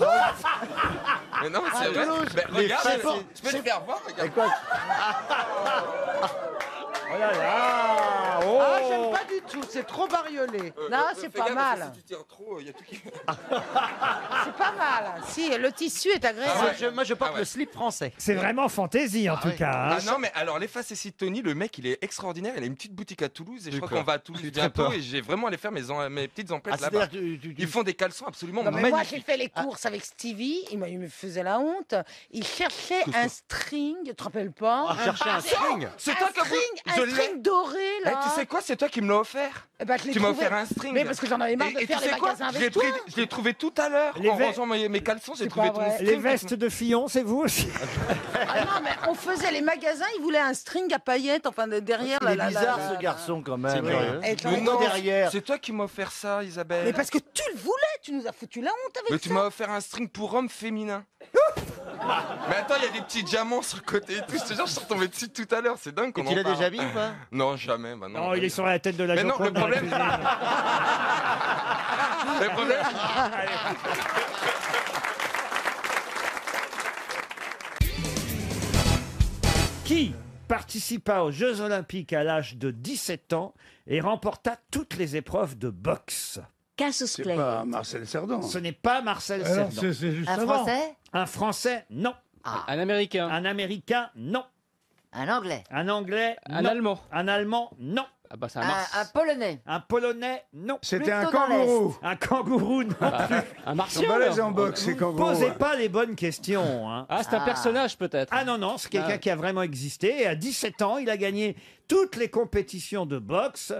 Mais non, mais c'est vrai. Toulouse. Ben, Les regarde, chefs- je peux le faire voir. Regarde. Et quoi Oh là là oh. Ah, j'aime pas du tout, c'est trop bariolé. Non, c'est Fais pas gaffe, parce que mal. Si tu tires trop, il y a tout qui. C'est pas mal. Si, le tissu est agréable. Ah ouais. Moi, je porte Ah ouais. le slip français. C'est vraiment fantaisie en tout cas. hein. Ah non, mais alors les facécides Tony, le mec il est extraordinaire. Il a une petite boutique à Toulouse et je crois D'accord. qu'on va à Toulouse J'ai très bientôt peur. et j'ai vraiment allé faire mes petites Ah, emplettes là-bas. c'est-à-dire, Ils font des caleçons absolument Non, mais moi, j'ai magnifiques. fait les courses avec Stevie, il me faisait la honte. Il cherchait un string, tu te rappelles pas? Chercher un string. C'est toi qui as Un je l'ai. string doré, Eh, là. tu sais quoi, c'est toi qui me l'as offert. Eh ben, je l'ai Tu m'as trouvé. offert un string. Mais parce que j'en avais marre de Et faire tu les sais quoi, magasins je avec l'ai toi. je l'ai trouvé tout à l'heure Les en ve- rangeant mes caleçons. J'ai C'est trouvé pas ton vrai. string. Les vestes de Fillon, c'est vous aussi? Ah non, mais on faisait les magasins, ils voulaient un string à paillettes, enfin derrière. Il est bizarre ce garçon quand même. C'est curieux. Et Mais non, derrière. c'est toi qui m'as offert ça, Isabelle. Mais parce que tu le voulais, tu nous as foutu la honte avec Mais ça. tu m'as offert un string pour homme féminin. Mais attends, il y a des petits diamants sur le côté et tout. Je te jure, je suis retombé dessus tout à l'heure. C'est dingue qu'on Et en tu l'as parle. déjà vu ou pas? Non, jamais. Bah non, Non, il est sur la tête de la Mais non, Joconde le dans la problème- cuisine. Le problème. Qui participa aux Jeux Olympiques à l'âge de 17 ans et remporta toutes les épreuves de boxe? Cassius C'est Clay. pas Marcel Cerdan. Ce n'est pas Marcel Alors, Cerdan. c'est juste Un avant. Français? Un Français, non. Un Américain. Un Américain, non. Un Anglais? Un Anglais, Un non. Allemand. Un Allemand, non. Ah bah c'est un Un Mars. Polonais? Un Polonais, non. C'était un Plutôt dans kangourou. Un kangourou, non. Un Ils sont martien. balèzes alors. en boxe, ces kangourous. Posez hein. pas les bonnes questions. hein. Ah, c'est un personnage peut-être. Ah non, non, c'est quelqu'un Ah. qui a vraiment existé. Et à 17 ans, il a gagné toutes les compétitions de boxe.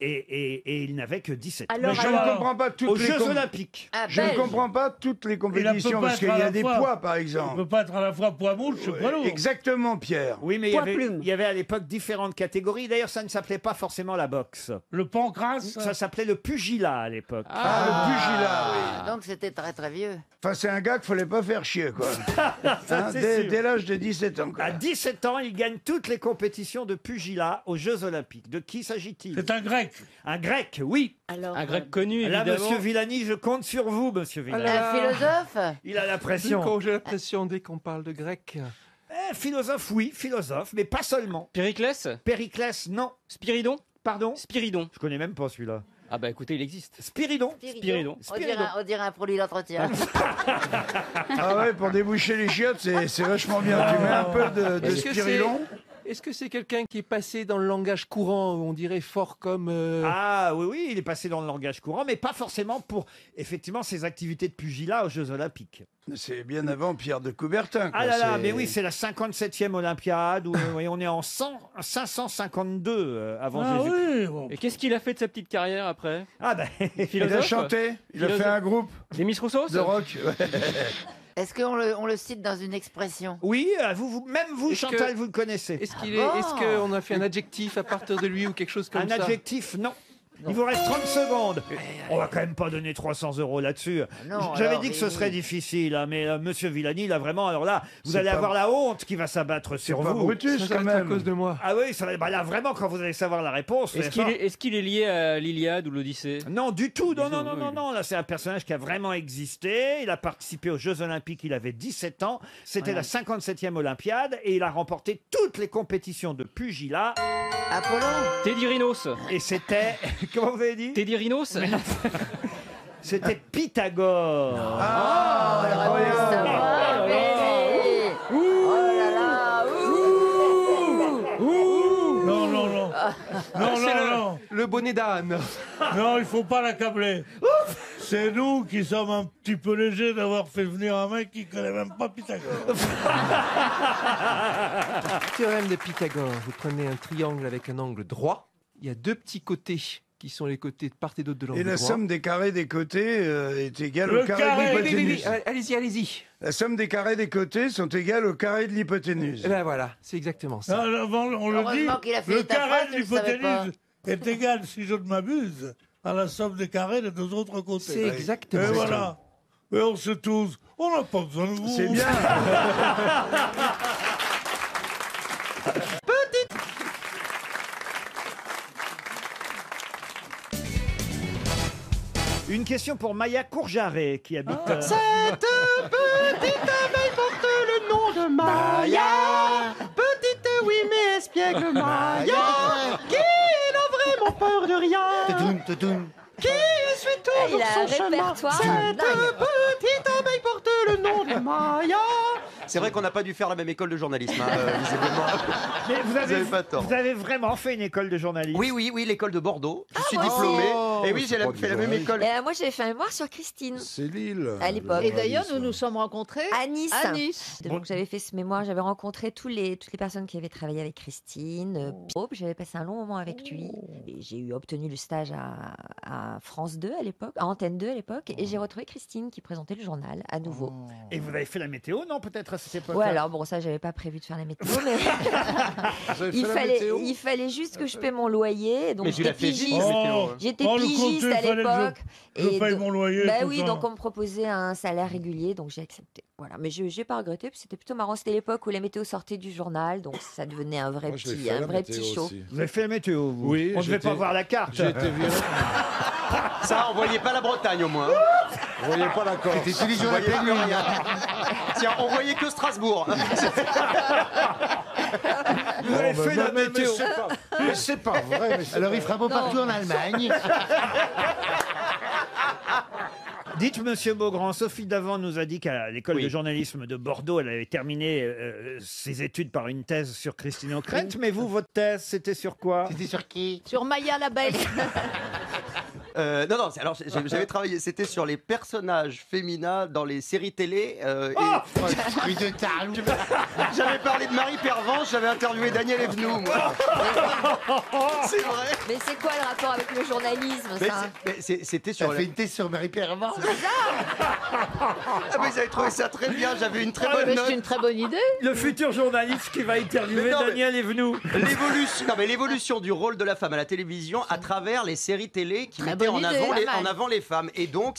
Et il n'avait que 17 ans. Mais je ne comprends pas toutes Aux les Jeux Olympiques. Un Je ne Belge? comprends pas toutes les Il ne compétitions peut pas parce être qu'il à y a la des fois. poids, par Il exemple. ne peut pas être à la fois poids mouche, poids lourd. Exactement, Pierre. Oui, mais Poids plume. il y avait à l'époque différentes catégories. D'ailleurs, ça ne s'appelait pas forcément la boxe. Le pancras. Ça s'appelait le pugilat à l'époque. Ah, le pugilat, oui. Donc c'était très très vieux. Enfin, c'est un gars qu'il fallait pas faire chier, quoi. Ça, Hein, c'est dès sûr. dès l'âge de 17 ans, quoi. À 17 ans, il gagne toutes les compétitions de pugilat aux Jeux Olympiques. De qui s'agit-il? C'est un grec. Un grec, oui. Alors, Un grec connu Là, évidemment. monsieur Villani, je compte sur vous, monsieur Villani. Un philosophe? Il a la Quand pression. j'ai l'impression, dès qu'on parle de grec. Philosophe, oui, philosophe, mais pas seulement. Périclès. Périclès, non. Spiridon. Pardon? Spiridon. Je connais même pas celui-là. Ah bah écoutez, il existe. Spiridon. Spiridon. On dirait un produit d'entretien. Ah ouais, pour déboucher les chiottes, c'est vachement bien. Tu mets un peu de Est-ce que spirilon. Est-ce que c'est quelqu'un qui est passé dans le langage courant, on dirait fort comme... Ah oui, oui, il est passé dans le langage courant, mais pas forcément pour, effectivement, ses activités de pugilat aux Jeux Olympiques. C'est bien avant Pierre de Coubertin. Quoi. Ah là là, C'est- mais oui, c'est la 57e Olympiade, où vous voyez, on est en 552 avant Ah Jésus. oui, bon. Et qu'est-ce qu'il a fait de sa petite carrière après? Ah ben, Il a chanté, il a fait un groupe Les Miss Rousseau de rock. Est-ce qu'on le cite dans une expression? oui, même vous, Est-ce que- Chantal, vous le connaissez. Est-ce qu'on a fait un adjectif à partir de lui ou quelque chose comme Un ça? adjectif, non. Il vous reste 30 secondes. On va quand même pas donner 300 € là-dessus. non, J'avais alors, dit que ce mais- serait difficile, hein, mais Monsieur Villani, là vraiment, alors là, vous C'est allez pas- avoir la honte qui va s'abattre C'est sur pas vous. Brutus, Ça quand va être à même. cause de moi. Ah oui, ça va, là vraiment, quand vous allez savoir la réponse. Est-ce qu'il est lié à l'Iliade ou l'Odyssée? Non, du tout. Non, non, non, oui. non, non. Là, c'est un personnage qui a vraiment existé. Il a participé aux Jeux Olympiques. Il avait 17 ans. C'était la 57e Olympiade et il a remporté toutes les compétitions de pugilat. Apollon? Teddy Rhinos. Et c'était, comment vous avez dit? Teddy Rhinos. C'était Pythagore. Oh, il aurait voulu savoir, mais- Oh là là, Non, non, non. Non, C'est non, non. le bonnet d'âne. Non, il faut pas l'accabler. C'est nous qui sommes un petit peu légers d'avoir fait venir un mec qui connaît même pas Pythagore. Théorème de Pythagore. Vous prenez un triangle avec un angle droit. Il y a deux petits côtés qui sont les côtés de part et d'autre de l'angle Et la droit. somme des carrés des côtés est égale Le au carré carré, de Oui, oui, oui, l'hypoténuse. oui. Allez-y, allez-y. La somme des carrés des côtés sont égales au carré de l'hypoténuse. Eh ben voilà, c'est exactement ça. Ah, avant, on le dit, Heureusement qu'il a fini le ta carré phrase, de je le savais l'hypoténuse est égal, si je ne m'abuse, à la somme des carrés des deux autres côtés. C'est exactement Et ça. voilà. Et on sait tous, on n'a pas besoin de vous. C'est bien. Une question pour Maya Courjaret qui habite. Cette petite abeille porte le nom de Maya. Petite, oui, mais espiègle Maya. Qui n'a vraiment peur de rien. Qui suit toujours Il a un son chemin. répertoire Cette dingue. petite abeille porte le nom de Maya. C'est vrai qu'on n'a pas dû faire la même école de journalisme, visiblement. Mais vous avez pas tort. vous avez vraiment fait une école de journalisme? Oui, oui, oui, l'école de Bordeaux. Je suis moi aussi. diplômé. Oh, Et oui, j'ai fait la même école. Moi, j'avais fait un mémoire sur Christine C'est Lille. à l'époque. Et d'ailleurs, nous nous sommes rencontrés À Nice. à Nice. Donc j'avais fait ce mémoire, j'avais rencontré toutes les personnes qui avaient travaillé avec Christine. J'avais passé un long moment avec lui. Et j'ai obtenu le stage à France 2 à l'époque, à Antenne 2 à l'époque. Et j'ai retrouvé Christine qui présentait le journal à nouveau. Et vous avez fait la météo, non, peut-être à cette époque? Ouais, alors bon, ça, j'avais pas prévu de faire la météo, mais il fallait juste que je paie mon loyer. Donc Mais tu l'as j'étais fait vite, pigiste. la météo. J'étais Oh, le pigiste côté, à fallait que l'époque. je paye mon loyer, Bah tout oui, ça. donc on me proposait un salaire régulier, donc j'ai accepté. Voilà, mais je n'ai pas regretté, puis c'était plutôt marrant. C'était l'époque où la météo sortait du journal, donc ça devenait un vrai petit show. Vous avez fait la météo, vous? Oui, On ne devait j'étais- pas voir la carte. J'ai été viré. Ça, on voyait pas la Bretagne au moins. Vous voyez pas la Corse. C'était tous les jours Vous voyez rien. Tiens, on voyait que Strasbourg. Vous avez fait la mais météo. mais c'est pas vrai. mais c'est Alors pas il fera beau partout en Allemagne. Dites, Monsieur Beaugrand, Sophie Davant nous a dit qu'à l'école Oui. de journalisme de Bordeaux, elle avait terminé ses études par une thèse sur Christine O'Krent. Mais vous, votre thèse, c'était sur quoi? C'était sur qui? Sur Maya la Belle. Non, non, alors j'avais travaillé, c'était sur les personnages féminins dans les séries télé. Lui de tarlou. J'avais parlé de Marie Pervenche, j'avais interviewé Daniel Evenou, moi. C'est vrai. Mais c'est quoi le rapport avec le journalisme, Mais ça c'était T'as sur fait une thèse sur Marie Pervenche. Ah, mais j'avais trouvé ça très bien, j'avais une très bonne Mais note. c'est une très bonne idée. Le futur journaliste qui va interviewer Mais non, mais- Daniel Evenou. L'évolution du rôle de la femme à la télévision à travers les séries télé qui Très mettaient bonne idée, pas mal. en avant les femmes. Et donc,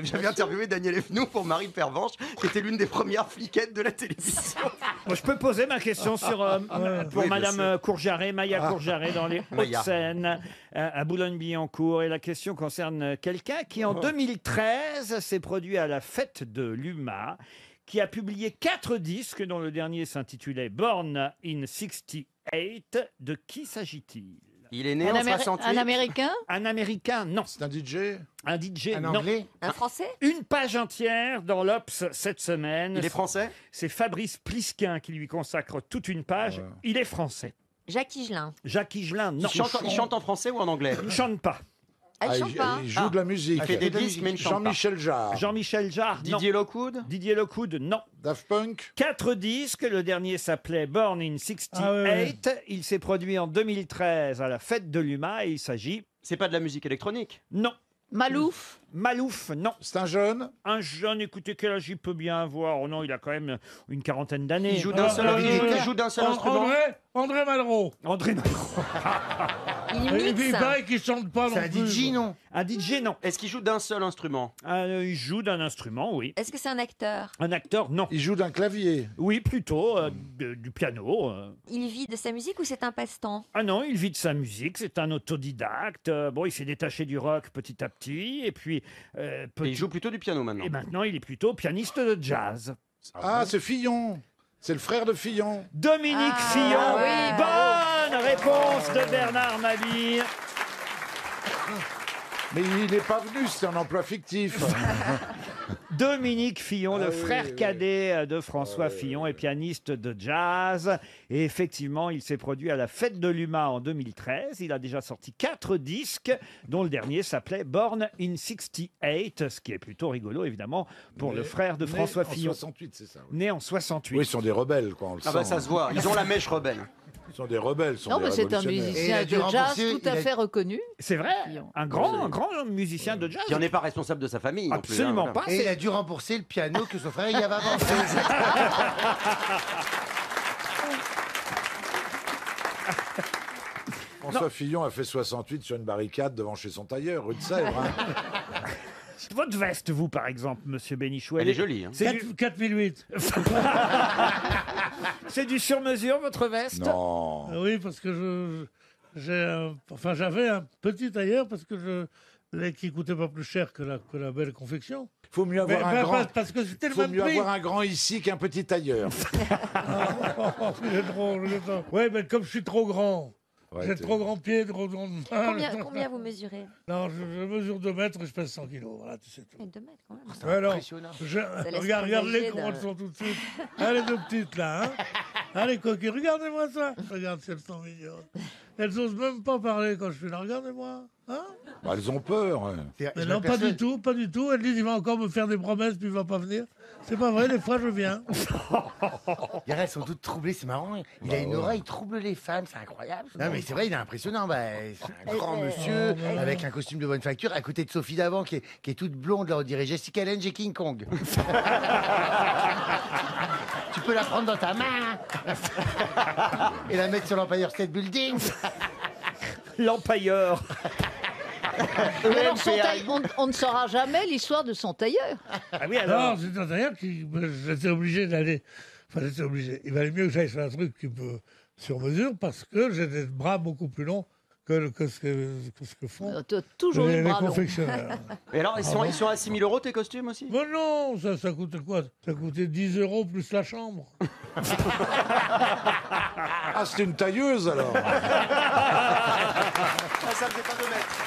j'avais interviewé Daniel Evenou pour Marie Pervenche, qui était l'une des premières fliquettes de la télévision. Bon, je peux poser ma question sur, pour Oui, Madame bien sûr. Courjaret, Maya Courjaret, dans les Maya. Hauts-de-Seine, à Boulogne-Billancourt. Et la question concerne quelqu'un qui, en 2013, s'est produit à la fête de l'UMA, qui a publié 4 disques, dont le dernier s'intitulait Born in 68. De qui s'agit-il? Il est né Un en Améri- 68. un Américain Un Américain, non. C'est un DJ. Un DJ, Un non. Anglais Un Français? Une page entière dans l'Obs cette semaine. Il est français? C'est Fabrice Plisquin qui lui consacre toute une page. Il est français. Jacques Higelin. Jacques Higelin, non. Il chante en français ou en anglais? Il ne chante pas. Ah, il chante pas. Il joue de la musique. Il fait des disques, mais il ne chante pas. Jean-Michel Jarre. Jean-Michel Jarre, non. Didier Lockwood? Didier Lockwood, non. Daft Punk. 4 disques, le dernier s'appelait Born in 68. Ah ouais. Il s'est produit en 2013 à la fête de l'UMA et il s'agit... C'est pas de la musique électronique? Non. Malouf? Malouf, non. C'est un jeune. Un jeune, écoutez, quel âge il peut bien avoir? Oh non, il a quand même une quarantaine d'années. Il joue d'un seul, instrument? André Malraux. André Malraux. Et puis, il paraît qu'il chante pas non C'est un plus. DJ, non? Un DJ, non. Est-ce qu'il joue d'un seul instrument? Il joue d'un instrument, oui. Est-ce que c'est un acteur? Un acteur, non. Il joue d'un clavier. Oui, plutôt du piano. Il vit de sa musique ou c'est un passe-temps? Ah non, il vit de sa musique, c'est un autodidacte. Bon, il s'est détaché du rock petit à petit, et puis... Et il joue plutôt du piano maintenant. Et maintenant, il est plutôt pianiste de jazz. Ah, c'est Fillon. C'est le frère de Fillon. Dominique Fillon. oui, Bonne réponse de Bernard Mabille. Mais il n'est pas venu, c'est un emploi fictif. Dominique Fillon, le frère cadet de François Fillon, est pianiste de jazz. Et effectivement, il s'est produit à la fête de l'UMA en 2013. Il a déjà sorti 4 disques, dont le dernier s'appelait Born in 68, ce qui est plutôt rigolo, évidemment, pour le frère de François Fillon. En 68, c'est ça. Oui. Né en 68. Oui, ils sont des rebelles, quoi. On le Ah bah sent, ça hein. se voit, ils ont la mèche rebelle. Ils sont des rebelles, ils sont Non, des mais c'est un révolutionnaires. musicien de jazz tout à fait reconnu. C'est vrai, un grand musicien de jazz. Qui n'en est pas responsable de sa famille. non plus, Absolument hein. pas. Et il a dû rembourser le piano que son frère y avait avancé. François Fillon a fait 68 sur une barricade devant chez son tailleur, rue de Sèvres. hein. Votre veste, vous, par exemple, monsieur Bénichou, Elle est jolie. Hein. C'est du... 4008. C'est du sur-mesure, votre veste? Non. Oui, parce que j'avais un petit tailleur parce que qui coûtait pas plus cher que la belle confection. Il faut mieux avoir un grand. Parce que c'était le Faut même mieux prix. avoir un grand ici qu'un petit tailleur. Il est drôle. Ouais, mais comme je suis trop grand. Ouais, J'ai t'es- trop grand pied, trop grand... Combien vous mesurez? Non, je mesure 2 mètres et je pèse 100 kilos. Voilà, tu sais tout. 2 mètres quand même. Ouais, alors, impressionnant. laisse regarde-les présager comment elles d'un- sont tout de suite. Ah, les 2 petites là, hein. Ah, les coquilles, regardez-moi ça. Regarde si elles sont mignonnes. Elles osent même pas parler quand je suis là. Regardez-moi. Hein? Bah, elles ont peur. ouais. Mais non, pas du tout, pas du tout. Elles disent, il va encore me faire des promesses, puis il va pas venir. C'est pas vrai, des fois je viens. Elles sont toutes troublées, c'est marrant. Il a une aura, il trouble les femmes, c'est incroyable. Non, mais c'est vrai, il est impressionnant. Bah, c'est un grand monsieur avec un costume de bonne facture, à côté de Sophie Davant qui est toute blonde, là, on dirait Jessica Lange et King Kong. Tu peux la prendre dans ta main et la mettre sur l'Empire State Building. L'empailleur. Mais alors, on ne saura jamais l'histoire de son tailleur. Ah oui, alors. Non, c'est un tailleur qui. J'étais obligé d'aller. Enfin, j'étais obligé. Il valait mieux que j'aille sur un truc qui peut sur mesure parce que j'ai des bras beaucoup plus longs que ce que font T'as toujours eu les le bras long. confectionneurs. Et alors, ils sont à 6 000 euros tes costumes aussi? Mais non, ça coûtait quoi? Ça coûtait 10 € plus la chambre. Ah, c'était une tailleuse alors. Ah, ça me fait pas 2 mètres.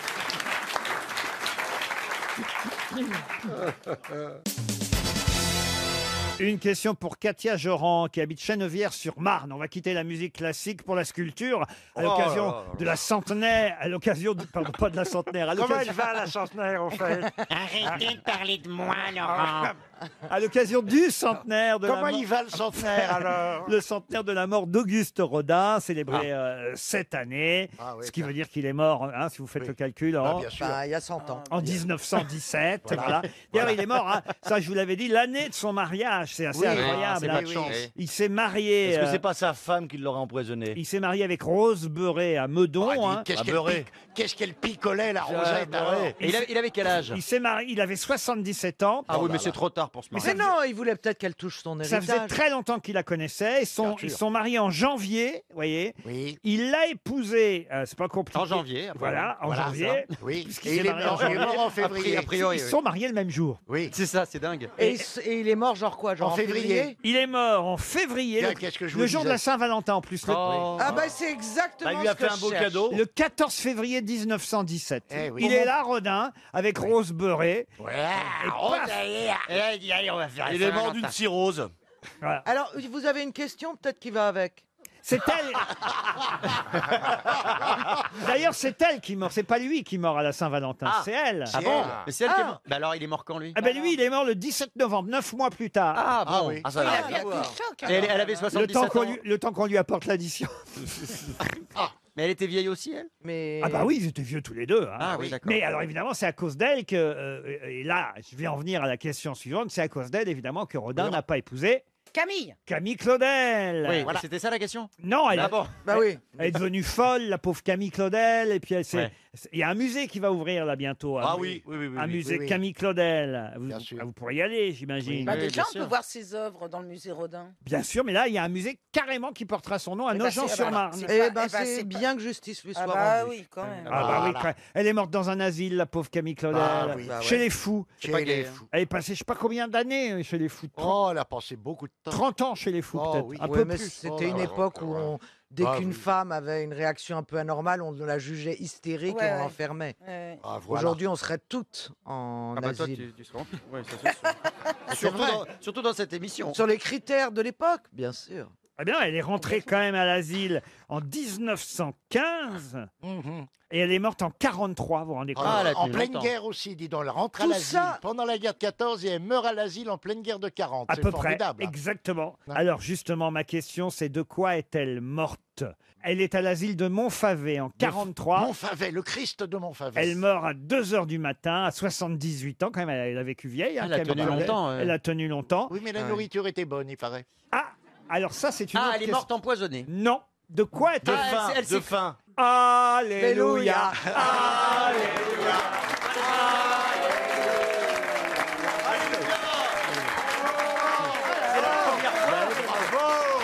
Une question pour Katia Joran, qui habite Chennevières-sur-Marne. On va quitter la musique classique pour la sculpture à l'occasion de la centenaire, à l'occasion de, pardon, pas de la centenaire, à Comment l'occasion, il va la centenaire, en fait? Arrêtez de parler de moi, Laurent. à l'occasion du centenaire de Comment la mort. il va, le centenaire, alors? Le centenaire de la mort d'Auguste Rodin, célébré cette année. Ah oui, ce qui veut dire qu'il est mort, hein, si vous faites le calcul, Ah, bien sûr. Il y a 100 ans. en 1917. Voilà. D'ailleurs, il est mort, hein, ça je vous l'avais dit, l'année de son mariage. C'est assez incroyable. c'est hein. pas de chance. Il s'est marié. Est-ce que c'est pas sa femme qui l'aurait empoisonné? Il s'est marié avec Rose Beuret à Meudon. hein. Qu'est-ce qu'elle picolait, la Rosette, alors. Et il avait quel âge? Il s'est marié, il avait 77 ans. Ah oui, mais c'est trop tard pour se Mais marier. Mais non, il voulait peut-être qu'elle touche son Ça héritage. faisait très longtemps qu'il la connaissait. Ils sont mariés en janvier, vous voyez. Il l'a épousée, c'est pas compliqué. En janvier, après, Voilà, en voilà, janvier. ça. Oui. Puisqu'il Et s'est il est marié mort- il est mort en février. A A priori, Ils oui. sont mariés le même jour. Oui. C'est ça, c'est dingue. Et il est mort genre quoi, genre en février. Il est mort en février, Tiens, le, qu'est-ce que je le vous jour de disais. la Saint-Valentin en plus. Ah bah c'est exactement Bah, il lui a ce fait que un je beau cherche. cadeau. Le 14 février 1917. Eh oui. Il est là, Rodin, avec Rose Beurré. Ouais, Et Rose, paf allez, allez, il dit, allez, on va faire Il la est mort Saint-Valentin. d'une cirrhose. Voilà. Alors, vous avez une question peut-être qui va avec. C'est elle. D'ailleurs, c'est elle qui meurt. C'est pas lui qui meurt à la Saint-Valentin. C'est elle. Ah bon? Mais c'est elle qui est Ah. morte. Bah alors, il est mort quand lui? Ah ben lui, il est mort le 17 novembre, 9 mois plus tard. Ah bon. oui. Ah, ça Il n'a a rien bien à voir. du choc. Et elle avait le 77 temps qu'on ans. lui, le temps qu'on lui apporte l'addition. Mais elle était vieille aussi, elle? Mais Ah bah oui, ils étaient vieux tous les deux. Hein. Ah oui, d'accord. Mais alors évidemment, c'est à cause d'elle que, et là, je vais en venir à la question suivante, c'est à cause d'elle évidemment que Rodin n'a pas épousé Camille. Camille Claudel. Oui, Voilà. c'était ça la question? Non, elle, Ah bon. bah oui. elle est devenue folle, la pauvre Camille Claudel, et puis elle s'est... Ouais. Il y a un musée qui va ouvrir là bientôt. Ah oui, oui, oui, oui. Un oui. musée oui. Camille Claudel. Vous, Bien sûr. vous pourrez y aller, j'imagine. Bah, Oui, déjà, bien on sûr. peut voir ses œuvres dans le musée Rodin. Bien sûr, mais là, il y a un musée carrément qui portera son nom à Eh ben, Nogent-sur-Marne. c'est- Eh pas- ben eh ben, c'est c'est pas- bien que justice lui soit Ah bah rendue. oui, quand même. Ah bah oui, Voilà. quand- elle est morte dans un asile, la pauvre Camille Claudel, Ah oui. Bah ouais. chez les fous. Chez pas les gay, fous. Elle est passée, je sais pas combien d'années chez les fous. Oh, elle a passé beaucoup de temps. 30 ans chez les fous, Oh, peut-être. oui. Un Ouais, peu mais plus. c'était une Oh, époque où dès Ah, qu'une oui. femme avait une réaction un peu anormale, on la jugeait hystérique Ouais, et on ouais. l'enfermait. Ouais. Ah, voilà. Aujourd'hui, on serait toutes en Ah bah toi, asile. tu seras en... Oui, ça c'est sûr. Surtout dans cette émission. Sur les critères de l'époque, bien sûr. Eh bien, elle est rentrée quand même à l'asile en 1915 Mhm. et elle est morte en 43, vous vous rendez compte? Ah, elle a en tenu pleine longtemps. guerre aussi, dis donc. Elle rentre à Tout l'asile ça- pendant la guerre de 14 et elle meurt à l'asile en pleine guerre de 40. À C'est peu près, formidable. exactement. Ouais. Alors justement, ma question, c'est de quoi est-elle morte? Elle est à l'asile de Montfavet en 43. Montfavet, le Christ de Montfavet. Elle meurt à 2 heures du matin, à 78 ans quand même. Elle a vécu vieille. hein, Elle a Camille tenu Claudel. longtemps, ouais. Elle a tenu longtemps. Oui, mais la Ah oui. nourriture était bonne, il paraît. Ah, alors ça, c'est une Ah, autre elle est question. morte empoisonnée. Non. De quoi est-elle Ah, morte? elle s'est- de faim. Alléluia. Alléluia.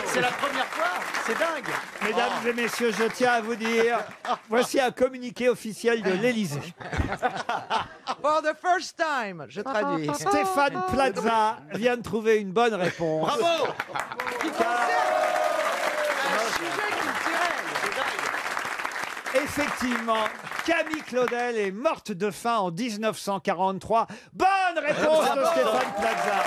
C'est la première fois. C'est dingue. Mesdames et messieurs, je tiens à vous dire, voici un communiqué officiel de l'Élysée. For the first time, je traduis. Stéphane Plaza vient de trouver une bonne réponse. Bravo. Un sujet culturel. Effectivement, Camille Claudel est morte de faim en 1943. Bonne réponse de Stéphane Plaza.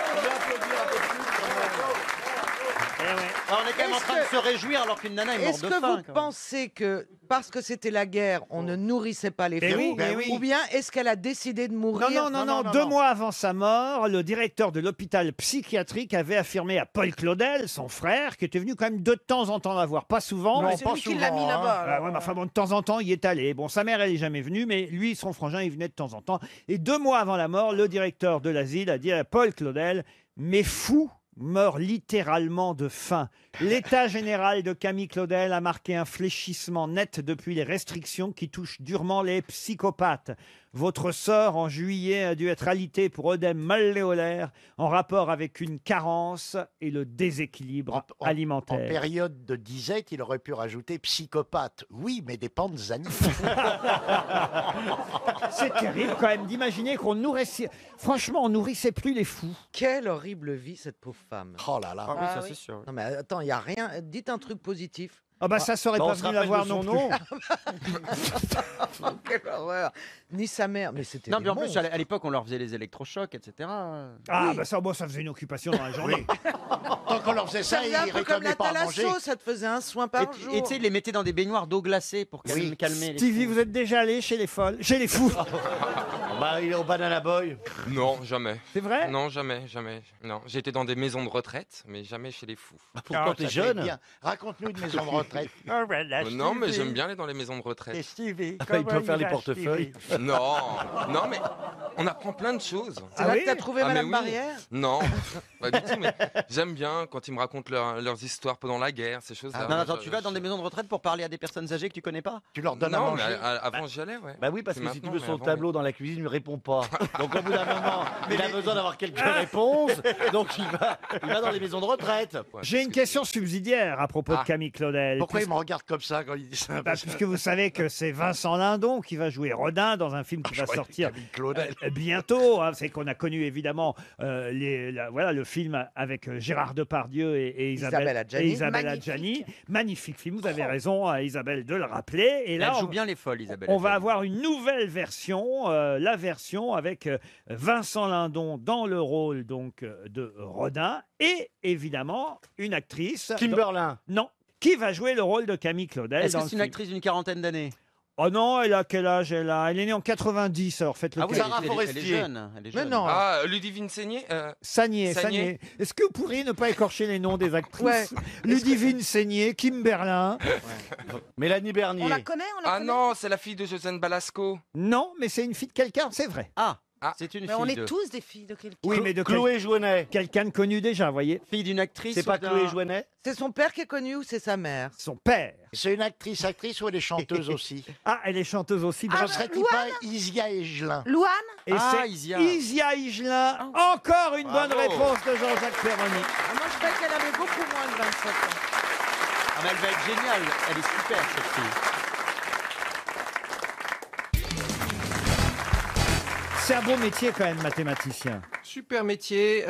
Eh ouais. Ah, on est quand même en Est-ce train de que- se réjouir alors qu'une nana est morte Est-ce de que faim. vous pensez que parce que c'était la guerre, on ne nourrissait pas les Eh fous, oui, eh oui. ou bien est-ce qu'elle a décidé de mourir Non, 2 mois avant sa mort, le directeur de l'hôpital psychiatrique avait affirmé à Paul Claudel, son frère, qui était venu quand même de temps en temps la voir, pas souvent. Non, mais c'est lui qui l'a mis là-bas. Ah ouais, mais enfin bon, de temps en temps, il est allé. Bon, sa mère, elle est jamais venue, mais lui, son frangin, il venait de temps en temps. Et 2 mois avant la mort, le directeur de l'asile a dit à Paul Claudel, mes fous meurt littéralement de faim. L'état général de Camille Claudel a marqué un fléchissement net depuis les restrictions qui touchent durement les psychopathes. Votre sort en juillet a dû être alité pour œdème malléolaire en rapport avec une carence et le déséquilibre En alimentaire. période de disette, il aurait pu rajouter psychopathe. Oui, mais des pentes animaux. C'est terrible quand même d'imaginer qu'on nourrissait... Franchement, on nourrissait plus les fous. Quelle horrible vie cette pauvre femme. Oh là là. Ah oui, Ah ça oui. c'est sûr. Non mais attends, il y a rien. Dites un truc positif. Ah bah ça serait Bah, pas on se venu la rappelle voir de non son plus. nom. Quelle horreur. Ni sa mère, mais c'était. Non, des mais en plus, monstres. à l'époque, on leur faisait les électrochocs, etc. Ah Oui. bah ça, bon, ça faisait une occupation dans la journée. Tant qu'on leur faisait Ça ça, faisait ils un peu comme réclamaient la pas à manger. thalasso, ça te faisait un soin par jour. Et tu sais, ils les mettaient dans des baignoires d'eau glacée pour Oui. calmer les Stevie, fous. vous êtes déjà allé chez les folles, chez les fous. Bah, il est au Banana Boy. Non, jamais. C'est vrai? Non, jamais, jamais. Non, j'ai été dans des maisons de retraite, mais jamais chez les fous. Pourquoi t'es jeune? Raconte-nous une maison de retraite. retraite. Oh, voilà, Non, mais Stevie. j'aime bien aller dans les maisons de retraite. Et Stevie, Ah, il comment peut faire les va, portefeuilles. Stevie Non, non, mais on apprend plein de choses. C'est là que t'as trouvé Ah, mais Madame oui. Barrière Non, pas du tout, mais j'aime bien quand ils me racontent leurs histoires pendant la guerre, ces choses-là. Non, attends, tu vas dans des maisons de retraite pour parler à des personnes âgées que tu connais pas? Tu leur donnes à Non, manger. mais avant j'y allais, ouais. Bah oui, parce C'est que si tu maintenant, veux mais son avant, tableau dans la cuisine, il ne répond pas. Donc au bout d'un moment, il a besoin d'avoir quelques réponses. Donc il va dans les maisons de retraite. J'ai une question subsidiaire à propos de Camille Claudel. Pourquoi il me regarde comme ça quand il dit ça? Puisque vous savez que c'est Vincent Lindon qui va jouer Rodin dans un film qui va sortir bientôt. Hein. C'est qu'on a connu évidemment voilà, le film avec Gérard Depardieu et Isabelle Adjani. Magnifique film, vous avez raison Isabelle de le rappeler. Et là, Elle joue bien les folles, Isabelle. on va avoir une nouvelle version, la version avec Vincent Lindon dans le rôle donc de Rodin et évidemment une actrice. Kimberlin. Non. Qui va jouer le rôle de Camille Claudel Est-ce dans que le c'est une film. actrice d'une quarantaine d'années? Oh non, elle a quel âge elle a? Elle est née en 90, alors faites le Ah oui, calcul. elle est jeune. Elle est jeune. non. Ah, Ludivine Seigné Sagné. Est-ce que vous pourriez ne pas écorcher les noms des actrices? Ludivine Seigné, Kimberlin. Mélanie Bernier. On la connaît, Ah non, c'est la fille de Josiane Balasco. Non, mais c'est une fille de quelqu'un, c'est vrai. Ah, c'est une Mais fille on est de... tous des filles de quelqu'un. Oui, mais de Chloé Jouenet. quelqu'un de connu déjà, vous voyez. Fille d'une actrice. C'est pas ou d'un- Chloé Jouenet? C'est son père qui est connu ou c'est sa mère? Son père. C'est une actrice ou elle est chanteuse aussi? Ah, elle est chanteuse aussi. Ne serait-il pas Isia Higelin? Louane? Et c'est Isia Higelin. Encore une bonne réponse de Jean-Jacques Perroni. Moi, je croyais qu'elle avait beaucoup moins de 27 ans. Ah, mais elle va être géniale. Elle est super, cette fille. C'est un bon métier quand même, mathématicien. Super métier.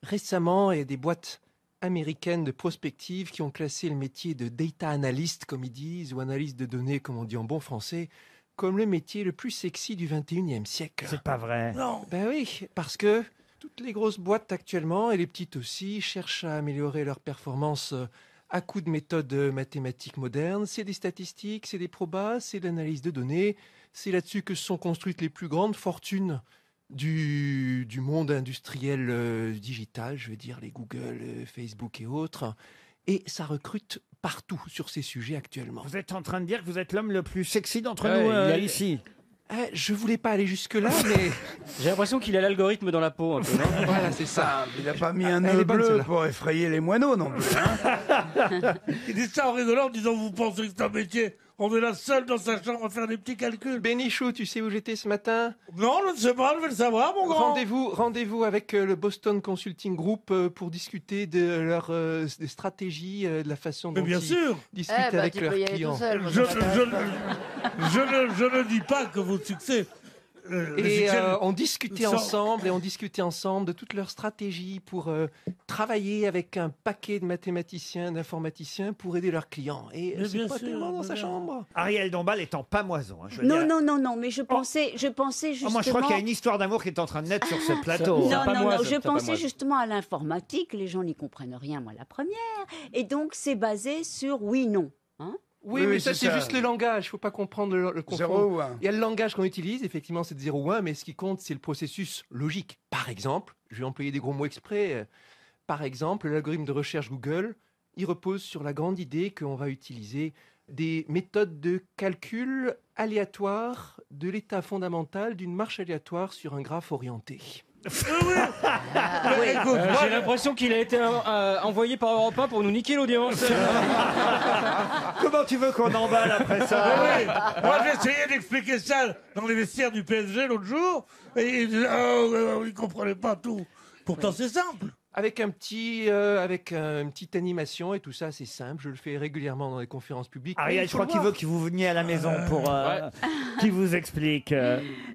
Récemment, il y a des boîtes américaines de prospective qui ont classé le métier de data analyst, comme ils disent, ou analyste de données, comme on dit en bon français, comme le métier le plus sexy du 21e siècle. C'est pas vrai. Non. Ben oui, parce que toutes les grosses boîtes actuellement, et les petites aussi, cherchent à améliorer leur performance à coup de méthodes mathématiques modernes. C'est des statistiques, c'est des probas, c'est de l'analyse de données. C'est là-dessus que se sont construites les plus grandes fortunes du monde industriel digital, je veux dire les Google, Facebook et autres. Et ça recrute partout sur ces sujets actuellement. Vous êtes en train de dire que vous êtes l'homme le plus sexy d'entre Ouais, nous il a- ici. Je voulais pas aller jusque-là, mais... J'ai l'impression qu'il a l'algorithme dans la peau un peu, non? Voilà, c'est ça. Il n'a pas mis un Elle nœud est bonne, bleu celle-là. pour effrayer les moineaux non plus. Hein. Il dit ça en rigolant en disant vous pensez que c'est un métier? On est là seul dans sa chambre à faire des petits calculs. Bénichou, tu sais où j'étais ce matin? Non, je ne sais pas, je vais le savoir, mon grand. Rendez-vous avec le Boston Consulting Group pour discuter de leur des stratégies, de la façon Mais dont bien ils sûr. discutent avec leurs clients. Je ne dis pas que vos succès... Et on discutait sans- ensemble de toutes leurs stratégies pour travailler avec un paquet de mathématiciens, d'informaticiens pour aider leurs clients. Et Mais c'est bien pas sûr, tellement dans mais sa bien. chambre. Ariel Dombal est en pamoison. Hein, je veux Non, dire. non, non, non, mais je pensais justement... Oh, moi, je crois qu'il y a une histoire d'amour qui est en train de naître sur ce plateau. Non, non, non, je pensais justement à l'informatique. Les gens n'y comprennent rien, moi, la première. Et donc, c'est basé sur oui-non. Hein? Oui, mais ça, c'est juste le langage. Il ne faut pas comprendre le confondre. 0 ou 1. Il y a le langage qu'on utilise, effectivement, c'est de 0 ou 1, mais ce qui compte, c'est le processus logique. Par exemple, je vais employer des gros mots exprès. Par exemple, l'algorithme de recherche Google, il repose sur la grande idée qu'on va utiliser des méthodes de calcul aléatoires de l'état fondamental d'une marche aléatoire sur un graphe orienté. J'ai l'impression qu'il a été envoyé par Europe 1 pour nous niquer l'audience. Comment tu veux qu'on emballe après ça? Oui, moi j'ai essayé d'expliquer ça dans les vestiaires du PSG l'autre jour, et ils disaient, oh, ils comprenaient pas tout. Pourtant c'est simple. Avec une petite animation et tout ça, c'est simple. Je le fais régulièrement dans les conférences publiques. Ariel, je crois qu'il veut que vous veniez à la maison pour qu'il vous explique.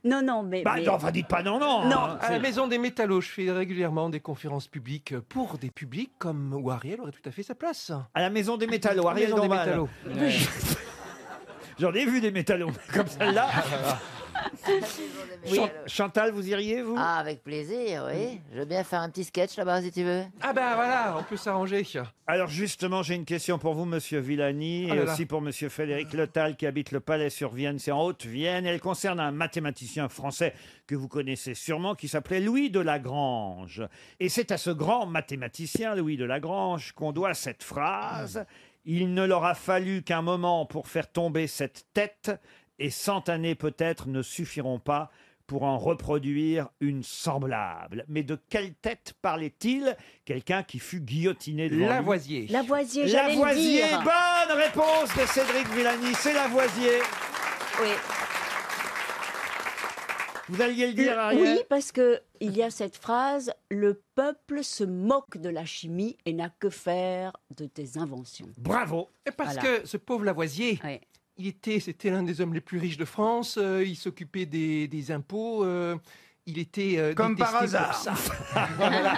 Non, non, mais... Bah, non, enfin, dites pas non, non. Non, hein. à la Maison des Métallos, je fais régulièrement des conférences publiques pour des publics comme où Ariel aurait tout à fait sa place. À la Maison des Métallos, La Ariel Maison des Dombal. Métallos. J'en ai vu des métallos comme celle-là. Chantal, vous iriez, vous? Ah, avec plaisir, oui. Je veux bien faire un petit sketch là-bas, si tu veux. Ah ben voilà, on peut s'arranger. Alors justement, j'ai une question pour vous, monsieur Villani, Oh et là là. aussi pour monsieur Frédéric Letal, qui habite le Palais-sur-Vienne, c'est en Haute-Vienne. Elle concerne un mathématicien français que vous connaissez sûrement, qui s'appelait Louis de Lagrange. Et c'est à ce grand mathématicien, Louis de Lagrange, qu'on doit cette phrase. Il ne leur a fallu qu'un moment pour faire tomber cette tête, et 100 années peut-être ne suffiront pas pour en reproduire une semblable. Mais de quelle tête parlait-il? Quelqu'un qui fut guillotiné devant lui. Lavoisier. Lavoisier, j'allais le Lavoisier, dire. bonne réponse de Cédric Villani, c'est Lavoisier. Oui. Vous alliez le dire, Ariel? Oui, parce que il y a cette phrase « Le peuple se moque de la chimie et n'a que faire de tes inventions. » Bravo. Et parce Voilà. que ce pauvre Lavoisier, c'était l'un des hommes les plus riches de France, il s'occupait des impôts, il était Comme par détesté hasard. pour ça. Voilà.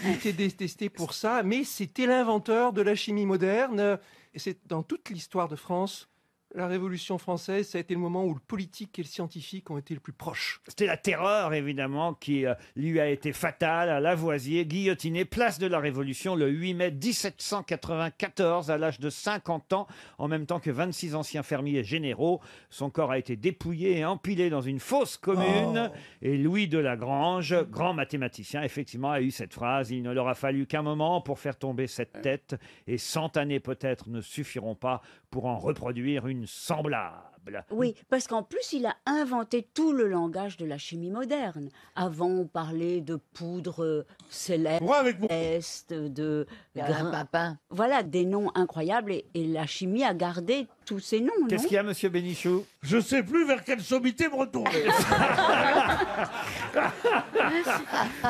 Il était détesté pour ça, mais c'était l'inventeur de la chimie moderne. Et c'est dans toute l'histoire de France, la Révolution française, ça a été le moment où le politique et le scientifique ont été le plus proches. C'était la terreur, évidemment, qui lui a été fatale à Lavoisier, guillotiné, place de la Révolution, le 8 mai 1794, à l'âge de 50 ans, en même temps que 26 anciens fermiers généraux. Son corps a été dépouillé et empilé dans une fosse commune. Et Louis de Lagrange, grand mathématicien, effectivement, a eu cette phrase « Il ne leur a fallu qu'un moment pour faire tomber cette tête, et 100 années peut-être ne suffiront pas pour en reproduire une semblable. » Oui, parce qu'en plus, il a inventé tout le langage de la chimie moderne. Avant, on parlait de poudre céleste, de grains. Papin. Voilà, des noms incroyables. Et la chimie a gardé tous ces noms, non? Qu'est-ce qu'il y a, monsieur Bénichou? Je sais plus vers quelle sommité me retourner.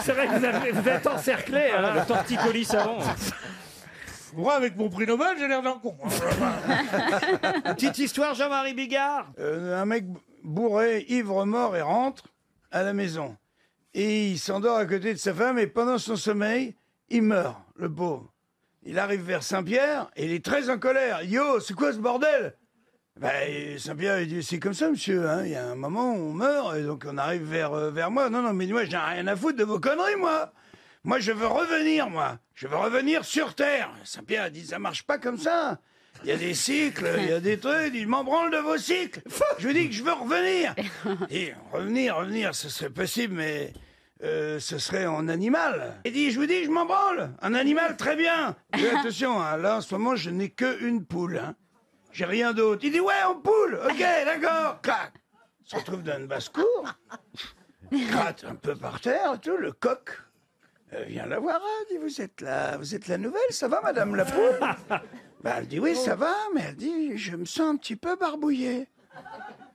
C'est vrai que vous êtes encerclé. Hein, le torticolis savant. Moi, avec mon prix Nobel, j'ai l'air d'un con. Petite histoire, Jean-Marie Bigard. Un mec bourré, ivre mort, et rentre à la maison. Et il s'endort à côté de sa femme, et pendant son sommeil, il meurt, le pauvre. Il arrive vers Saint-Pierre, et il est très en colère. « Yo, c'est quoi ce bordel ?» Saint-Pierre, il dit, c'est comme ça, monsieur, hein. Il y a un moment où on meurt, et donc on arrive vers moi. Non, mais moi, j'ai rien à foutre de vos conneries, moi. Moi, je veux revenir, moi. Je veux revenir sur Terre. Saint-Pierre a dit, ça marche pas comme ça. Il y a des cycles, il y a des trucs, il m'en branle de vos cycles. Je vous dis que je veux revenir. Et revenir, ce serait possible, mais ce serait en animal. Il dit, je vous dis, je m'en branle. Un animal, très bien. Mais attention, hein, là, en ce moment, je n'ai qu'une poule. Hein. J'ai rien d'autre. Il dit, ouais, en poule. Ok, d'accord. Clac. Il se retrouve dans une basse-cour. Gratte un peu par terre, tout, le coq. Viens la voir, hein, dit, vous êtes la nouvelle, ça va, madame la poule? Elle dit, oui, ça va, mais elle dit, je me sens un petit peu barbouillée.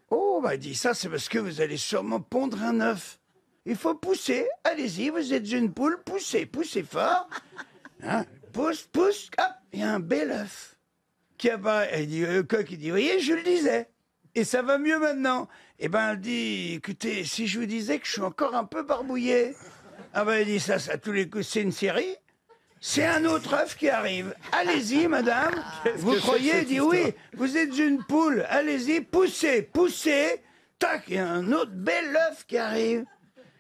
Oh, elle dit, ça, c'est parce que vous allez sûrement pondre un œuf. Il faut pousser, allez-y, vous êtes une poule, poussez fort. Hein, pousse, hop, il y a un bel œuf qui apparaît. Elle dit, le coq, il dit, vous voyez, je le disais. Et ça va mieux maintenant. Elle dit, écoutez, si je vous disais que je suis encore un peu barbouillé. Elle dit ça, à tous les coups, c'est une série. C'est un autre œuf qui arrive. Allez-y, madame. Vous croyez? Elle dit oui, vous êtes une poule. Allez-y, poussez. Tac, il y a un autre bel œuf qui arrive.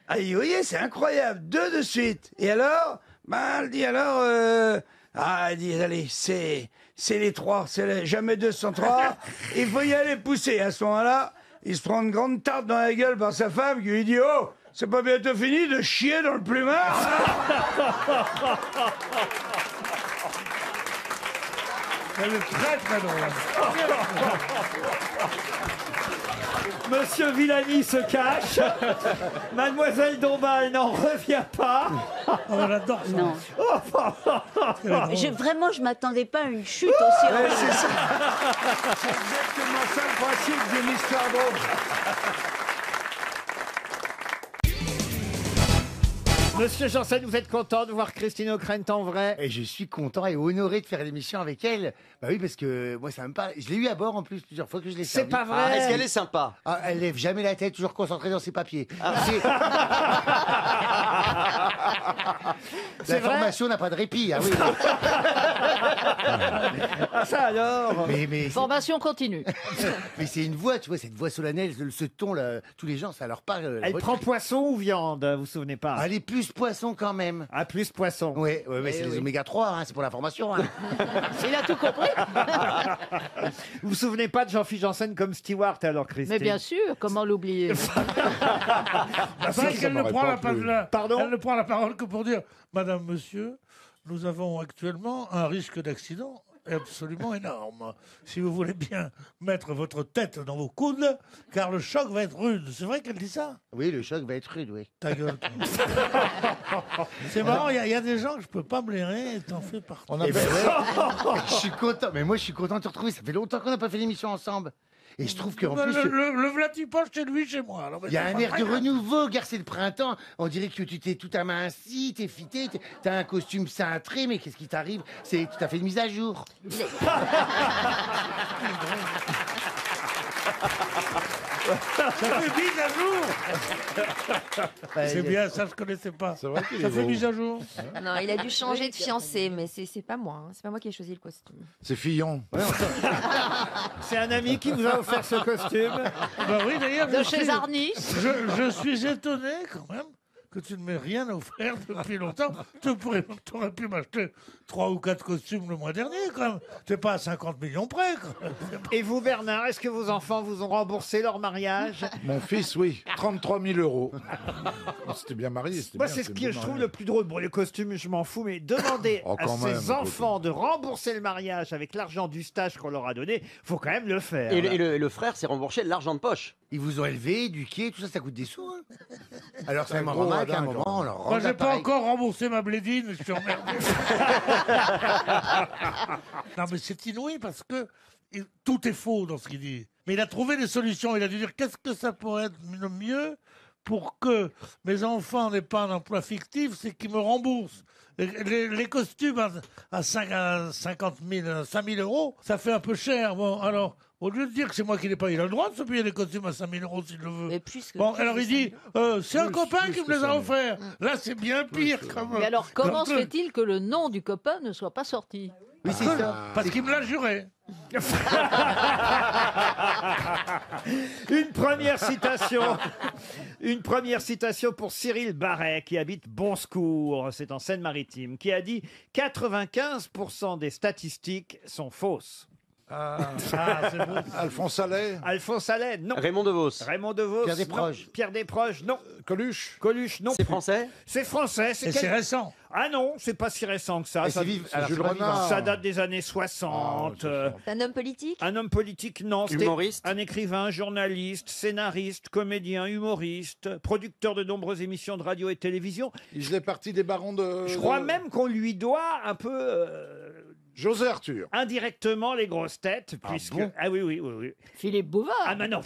Elle dit, vous voyez, c'est incroyable. 2 de suite. Et alors? Elle dit alors, elle dit, allez, c'est les 3. C'est jamais 203. Il faut y aller pousser. À ce moment-là, il se prend une grande tarte dans la gueule par sa femme qui lui dit, oh, c'est pas bientôt fini de chier dans le plumard? Elle est très très drôle. Monsieur Villani se cache. Mademoiselle Dombal n'en revient pas. On adore ça. Non. Vraiment, je m'attendais pas à une chute aussi Ouais, rapide. c'est ça. C'est exactement ça le principe d'une histoire drôle. Monsieur Janssen, vous êtes content de voir Christine O'Krent en vrai? Et je suis content et honoré de faire l'émission avec elle. Bah oui, parce que moi, ça me parle. Je l'ai eu à bord en plus plusieurs fois que je l'ai servi. C'est pas vrai. Est-ce qu'elle est sympa? Elle lève jamais la tête, toujours concentrée dans ses papiers. C'est vrai. L'information n'a pas de répit. Ah oui. Ah, ça alors Mais Formation continue. mais c'est une voix, tu vois, cette voix solennelle, ce ton-là, tous les gens, ça leur parle. la Elle voix- prend poisson ou viande, vous vous souvenez pas? Elle est plus poisson quand même. Ah, plus poisson. Oui, c'est les oméga 3, hein, c'est pour la formation. Hein. Il a tout compris. Vous vous souvenez pas de Jean-Philippe Janssen comme Stewart alors, Christine? Mais bien sûr, comment l'oublier? C'est vrai qu'elle ne prend Pardon elle ne prend la parole que pour dire Madame, Monsieur, nous avons actuellement un risque d'accident absolument énorme. Si vous voulez bien mettre votre tête dans vos coudes, car le choc va être rude. C'est vrai qu'elle dit ça? Oui, le choc va être rude, oui. Ta gueule. C'est marrant, il y a des gens que je peux pas blairer et t'en fais partie. Eh ben ouais. Je suis content, mais moi je suis content de te retrouver. Ça fait longtemps qu'on n'a pas fait l'émission ensemble. Et je trouve qu'en plus. Le Vlatipoche chez lui, chez moi. Alors, Il y a un air de renouveau, gars, c'est le printemps. On dirait que tu t'es tout aminci, t'es fité, t'as un costume cintré, mais qu'est-ce qui t'arrive? C'est tout à fait une mise à jour. Ça fait mise à jour. C'est bien, ça je connaissais pas. Ça fait mise à jour. Non, il a dû changer de fiancé, mais c'est pas moi. C'est pas moi qui ai choisi le costume. C'est Fillon. C'est un ami qui vous a offert ce costume. Bah oui, d'ailleurs. De chez Arnis. Je suis étonné quand même que tu ne m'aies rien offert depuis longtemps. Tu aurais pu m'acheter 3 ou 4 costumes le mois dernier, quand même. T'es pas à 50 millions près, quand même. Et vous, Bernard, est-ce que vos enfants vous ont remboursé leur mariage? Mon fils, oui. 33 000 euros. C'était bien marié. Moi, c'est ce que je trouve le plus drôle. Bon, les costumes, je m'en fous, mais demander Oh, à quand même, ces enfants de rembourser le mariage avec l'argent du stage qu'on leur a donné, faut quand même le faire. Et le frère s'est remboursé de l'argent de poche. Ils vous ont élevé, éduqué, tout ça, ça coûte des sous. Hein. Alors c'est un un gros moment qu'à un radin, moment, on leur rend Moi, j'ai pas l'appareil. encore remboursé ma blédine, je suis emmerdé. Non, mais c'est inouï parce que tout est faux dans ce qu'il dit. Mais il a trouvé des solutions. Il a dû dire qu'est-ce que ça pourrait être le mieux pour que mes enfants n'aient pas un emploi fictif, c'est qu'ils me remboursent. Les costumes à 50 000, 5 000 euros, ça fait un peu cher. Bon, alors, au lieu de dire que c'est moi qui l'ai pas, il a le droit de se payer les costumes à 5 000 euros s'il le veut. Mais puisque Bon, alors il dit, c'est un copain qui me les a offerts. Là, c'est bien pire quand même. Mais alors, comment se Donc, fait-il que le nom du copain ne soit pas sorti? Oui, c'est ça. Parce qu'il me l'a juré. Une première citation pour Cyril Barret, qui habite Bonsecours, c'est en Seine-Maritime, qui a dit « 95% des statistiques sont fausses ». c'est beau. Alphonse Allais. Alphonse Allais, non. Raymond DeVos. Raymond DeVos, Pierre Desproges. non. Pierre Desproges, non. Coluche. Coluche, non. C'est français? C'est français. Et c'est récent. Ah non, c'est pas si récent que ça. Et Ça, c'est vive- alors, Jules c'est pas Renard. vivant. ça date des années 60. C'est un homme politique? Un homme politique, non. C'était Humoriste? un écrivain, journaliste, scénariste, comédien, humoriste, producteur de nombreuses émissions de radio et de télévision. Il faisait partie des barons de... Je crois même qu'on lui doit un peu José Arthur. indirectement les grosses têtes, puisque... bon Ah oui. Philippe Bouvard. Ah mais non.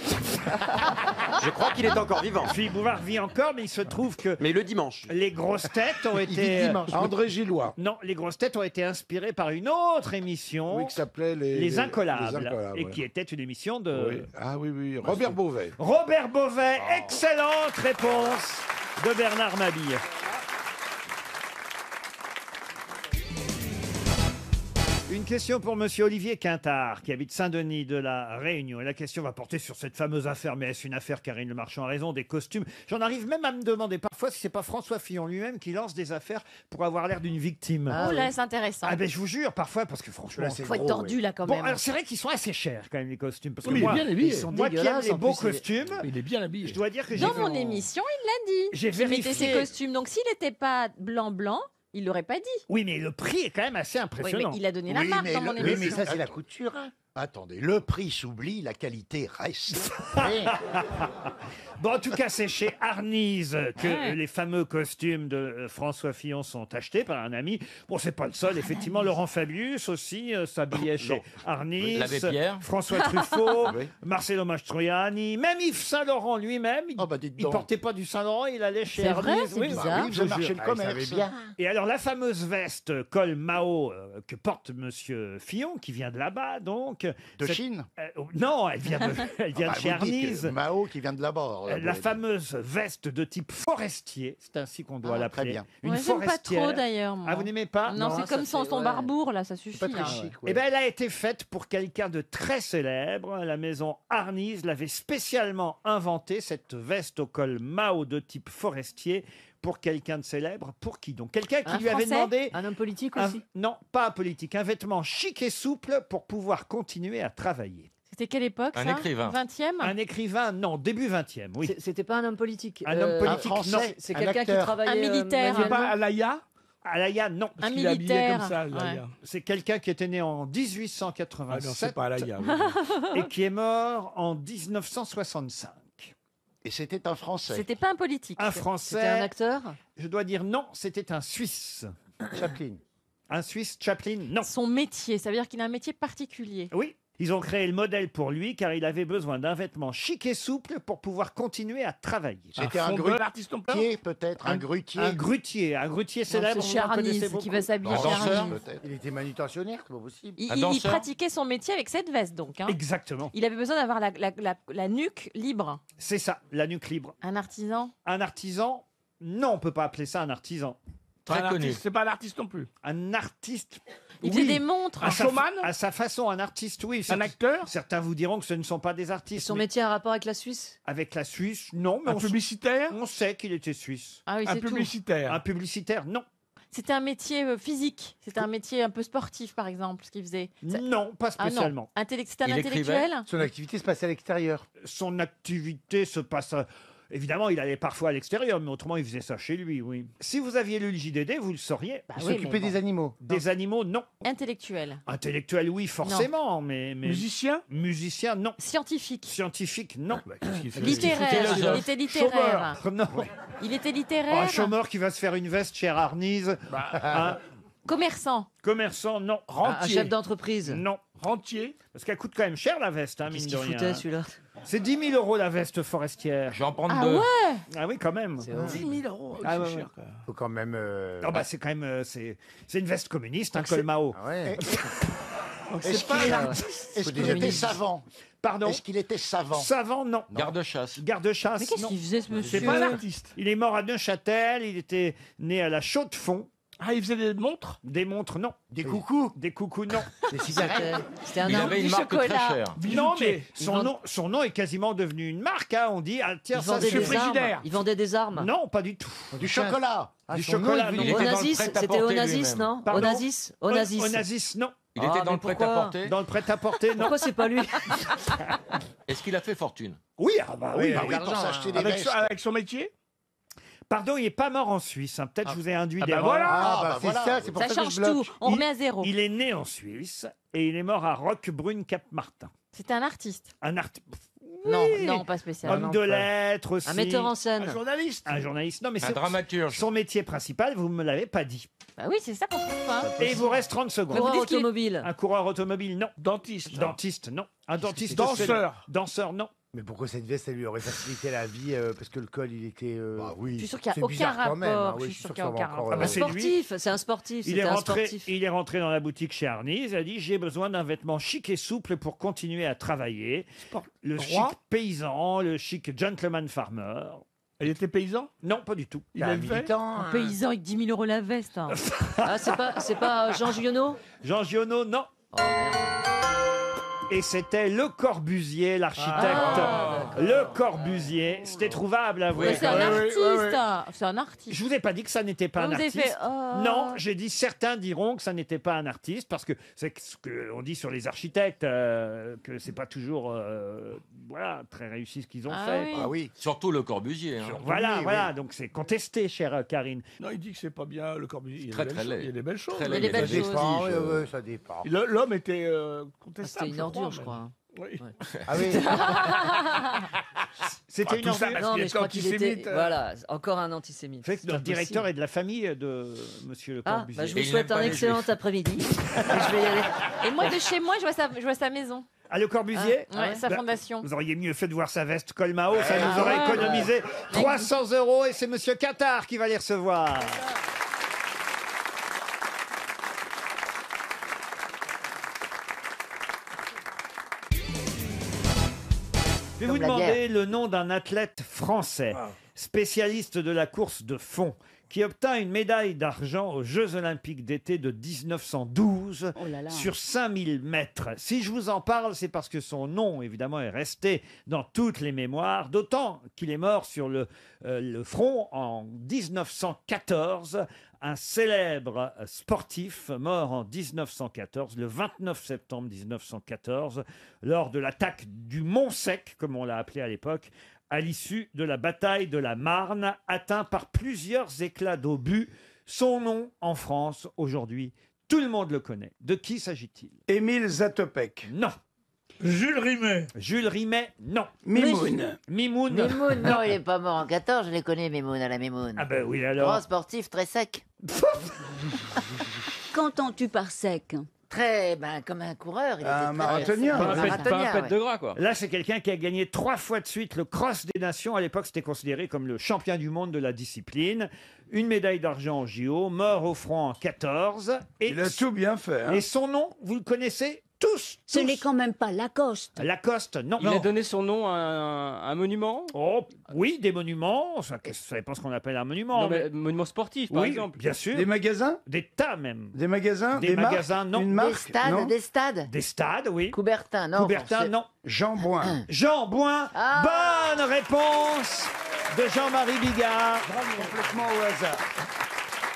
Je crois qu'il est encore vivant. Philippe Bouvard vit encore, mais il se trouve que Mais le dimanche. les grosses têtes ont Il vit été... dimanche. André Gillois. Non, les grosses têtes ont été inspirées par une autre émission, Oui, qui s'appelait Les Incollables, Les Incollables, et ouais. qui était une émission de... Oui. Ah oui. Robert Beauvais. Robert Beauvais, excellente réponse de Bernard Mabille. Une question pour monsieur Olivier Quintard, qui habite Saint-Denis de la Réunion. Et la question va porter sur cette fameuse affaire, mais est-ce une affaire, Karine Le Marchand a raison, des costumes. J'en arrive même à me demander parfois si c'est pas François Fillon lui-même qui lance des affaires pour avoir l'air d'une victime. Oh là, c'est intéressant. Ah ben je vous jure, parfois, parce que franchement... Faut être tordu là quand Bon, même. alors c'est vrai qu'ils sont assez chers quand même les costumes. Parce que Oui, il est moi, bien habillé. ils sont moi qui aime dégueulasses, les en beaux plus, il est- costumes, Il est bien habillé. je dois dire que j'ai Dans vu- mon émission, il l'a dit. J'ai Il mettait vérifié. ses costumes. Donc s'il n'était pas blanc, il l'aurait pas dit. Oui, mais le prix est quand même assez Oui, impressionnant. mais il a donné la Oui, marque mais dans mon le- Oui, émission. mais ça, c'est la couture. Hein. Attendez, le prix s'oublie, la qualité reste. Bon, en tout cas, c'est chez Arnise que Ouais. les fameux costumes de François Fillon sont achetés par un ami. Bon, c'est pas le seul, effectivement. Laurent Fabius aussi s'habillait chez Arnise. L'Abbé Pierre. François Truffaut, Oui. Marcello Mastroianni, même Yves Saint-Laurent lui-même. Oh, bah, dites Il donc. portait pas du Saint-Laurent, il allait chez C'est Arnise. vrai, c'est Oui, bizarre. bah Oui, je vous vous marché jure. le Ah, il savait commerce. bien. Et alors, la fameuse veste col Mao que porte monsieur Fillon, qui vient de là-bas, donc, De Cette- Chine Non, elle vient de, elle vient de Ah, chez vous dites que Arnise. Mao qui vient de là-bas. La fameuse veste de type forestier, c'est ainsi qu'on doit Ah, l'appeler. très bien. Une Ouais, j'aime pas forestière. trop d'ailleurs. moi. Ah, vous n'aimez pas Non, c'est comme son barbour là, ça suffit. Pas très là. chic. Eh ben, elle a été faite pour quelqu'un de très célèbre. La maison Arnise l'avait spécialement inventée, cette veste au col Mao de type forestier, pour quelqu'un de célèbre. Pour qui donc? Quelqu'un qui Un lui avait Français demandé... Un homme politique un- aussi. Non, pas un politique. Un vêtement chic et souple pour pouvoir continuer à travailler. C'était quelle époque Un ça écrivain. 20e. Un écrivain, non, début 20e, oui. C'était pas un homme politique. Un homme politique, un Français, non. C'est un quelqu'un qui acteur. travaillait. Un militaire. manuellement. C'est pas Alaya Alaya, non. Un qu'il est habillé militaire. comme ça, ouais. Alaya. C'est quelqu'un qui était né en Ah non, 1887 c'est pas Alaya. et qui est mort en 1965. Et c'était un Français. C'était pas un politique. Un Français. C'était un acteur. Je dois dire non, c'était un Suisse. Chaplin. Un Suisse, Chaplin, non. Son métier, ça veut dire qu'il a un métier particulier. Oui, ils ont créé le modèle pour lui car il avait besoin d'un vêtement chic et souple pour pouvoir continuer à travailler. C'était un grutier, peut-être. Un grutier. Un grutier Non, célèbre. c'est vous chez en connaissez Arnise beaucoup qui va s'habiller Un chez danseur, Arnise. peut-être. Il était manutentionnaire, c'est pas possible. Il pratiquait son métier avec cette veste donc. Hein. Exactement. Il avait besoin d'avoir la nuque libre. C'est ça, la nuque libre. Un artisan. Un artisan, non, on peut pas appeler ça un artisan. Très connu. C'est pas un artiste non plus. Un artiste. Il oui. faisait des montres. À Un sa- showman À sa façon, un artiste, oui. Un acteur Certains vous diront que ce ne sont pas des artistes. mais métier a rapport avec la Suisse. avec la Suisse, non. Mais Un publicitaire on sait qu'il était suisse. Ah oui, Un c'est tout. publicitaire. Un publicitaire, non. C'était un métier physique. C'était un métier un peu sportif, par exemple, ce qu'il faisait. Non, pas Ah non. spécialement. C'était un Il intellectuel. Son activité se passait à l'extérieur. Son activité se passe... Évidemment, il allait parfois à l'extérieur, mais autrement, il faisait ça chez lui, oui. Si vous aviez lu le JDD, vous le sauriez. Bah Il oui, s'occupait mais bon. des animaux. Des animaux, non. Intellectuel. Intellectuel, oui, forcément, mais... Musicien Musicien, non. Scientifique. Scientifique, non. Littéraire. Il était littéraire. Non. Il était Oh, littéraire. un chômeur qui va se faire une veste chez Arnise. Un Commerçant. commerçant, non. Rentier. d'entreprise. Non. Rentier. Parce qu'elle coûte quand même cher, la veste, hein, mine de rien. celui-là C'est 10 000 € la veste forestière. Je vais en prendre Ah deux. ouais. Ah oui, quand même. 10 000 euros. Ah c'est ouais, cher, quand même. Faut quand même. Ah bah c'est quand même c'est une veste communiste, un col Mao. Ah ouais. Est-ce qu'il était savant? Pardon. Est-ce qu'il était savant? Savant, non. Garde-chasse. Garde-chasse, Mais qu'est-ce non. qu'il faisait ce monsieur C'est pas un artiste. Il est mort à Neuchâtel, il était né à la Chaux-de-Fonds. Ah, il faisait des montres Des montres, non. Des coucous? Des coucous, non. Des cigarettes. C'était un Il homme avait du une marque chocolat. très chère. Non, mais Bijoutier. son nom est quasiment devenu une marque. Hein. On dit, ah, tiens, ça vendait c'est des frigidaire. Il vendait des armes. Non, pas du tout. Du chocolat? Du son nom chocolat, est non. Il était dans le prêt-à-porter lui-même. non Pardon Onassis. Onassis, non. Il était dans le pourquoi prêt-à-porter. Dans le prêt-à-porter, non. Pourquoi c'est pas lui Est-ce qu'il a fait fortune? Oui, ah bah oui. Bah oui. oui, pour s'acheter des vestes. Avec son métier Pardon, il n'est pas mort en Suisse. Hein. Peut-être je vous ai induit Ah bah d'erreur. voilà. Ah, bah bah c'est voilà. ça, c'est pour Ça ça que change je bloque. tout. On remet à zéro. Il est né en Suisse et il est mort à Roquebrune-Cap-Martin. C'était un artiste. Un artiste. Non, pas spécialement. Homme de lettres aussi. Un metteur en scène. Un journaliste Un journaliste. Non, mais Un c'est dramaturge. son métier principal, vous ne me l'avez pas dit. Bah oui, c'est ça qu'on trouve pas. Et il vous reste 30 secondes. Coureur automobile. Un coureur automobile, non. Dentiste. Dentiste, non. Un dentiste. Danseur. Danseur, non. Mais pourquoi cette veste, elle lui aurait facilité la vie parce que le col, il était. Bah oui. Je suis sûr qu'il n'y C'est a aucun bizarre quand même, hein. rapport. Oui, Je suis sûr qu'il n'y a que ça aucun va encore, rapport. Ah bah, c'est lui. Sportif, c'est un sportif. Il est, C'était un rentré, sportif. il est rentré dans la boutique chez Arnise, il a dit j'ai besoin d'un vêtement chic et souple pour continuer à travailler. Le chic Roi paysan, le chic gentleman farmer. Il était paysan Non, pas du tout. Il a fait militant. Un paysan avec 10 000 € la veste. hein. Ah, c'est pas Jean Giono Jean Giono, non. Et c'était Le Corbusier, l'architecte. Le Corbusier. C'était trouvable, à vous. Mais c'est un artiste. C'est un artiste. Je vous ai pas dit que ça n'était pas Vous un avez artiste. fait, oh. Non, j'ai dit certains diront que ça n'était pas un artiste parce que c'est ce qu'on dit sur les architectes que c'est pas toujours voilà très réussi ce qu'ils ont Ah fait. oui. Ah oui. Surtout le Corbusier. hein. Voilà, Oui, voilà. Donc c'est contesté, chère Karine. Non, il dit que c'est pas bien le Corbusier. Il y a Très, des très belles laid. choses. Il y a des belles choses. Très laid. Les belles Ça choses. dépend, ouais, ça dépend. L'homme était contestable. C'était une je ordure, crois, je mais- crois. Oui. Ah oui. C'était Ah, une tout ça ordure. parce Non, qu'il mais était je crois qu'il était. antisémite. Voilà, encore un antisémite. Fait que C'est notre pas directeur possible. est de la famille de Monsieur Le Ah, Corbusier. bah, je vous Et il souhaite n'aime un pas les excellent Juifs. après-midi. Et je vais y aller. Et moi, de chez moi, je vois sa maison. Ah, Le Corbusier Ouais, sa Bah, fondation. Vous auriez mieux fait de voir sa veste Colmao, ça nous aurait économisé 300 € et c'est Monsieur Qatar qui va les recevoir. Je vais vous Comme la demander le nom d'un athlète français, Ah. spécialiste de la course de fond, qui obtint une médaille d'argent aux Jeux Olympiques d'été de 1912 Oh là là. sur 5000 mètres. Si je vous en parle, c'est parce que son nom, évidemment, est resté dans toutes les mémoires, d'autant qu'il est mort sur le front en 1914. Un célèbre sportif mort en 1914, le 29 septembre 1914, lors de l'attaque du Mont-Sec, comme on l'a appelé à l'époque, à l'issue de la bataille de la Marne, atteint par plusieurs éclats d'obus. Son nom, en France, aujourd'hui, tout le monde le connaît. De qui s'agit-il? Émile Zatopek. Non. Jules Rimet. Jules Rimet, non. Mimoun. Mimoun. Mimoun, non, il est pas mort en 14, je l'ai connu, Mimoun, à la Mimoun. Ah ben oui, alors. Grand sportif, très sec. Qu'entends-tu par sec? Très, comme un coureur. Il Un était très marathonien. sec. Pas un pet- Marathonien, Pas un pet de ouais. gras, quoi. Là, c'est quelqu'un qui a gagné 3 fois de suite le cross des nations. À l'époque, c'était considéré comme le champion du monde de la discipline. Une médaille d'argent au JO, mort au front en 14. Et Il a tout bien fait. Hein. Et son nom, vous le connaissez tous. Ce n'est quand même pas Lacoste. Lacoste, non. Il a donné son nom à un monument. Oh, oui, des monuments. Ça, vous savez pas ce qu'on appelle un monument. Non, mais monument sportif, par oui, exemple. bien sûr. Des magasins? Des tas même. Des magasins? Des marques magasins, non. Une Des marque? stades, non des stades. Des stades, oui. Coubertin, non. Coubertin, forcément. non. Jean Bouin. Jean Bouin, Ah. bonne réponse de Jean-Marie Bigard. Complètement au hasard.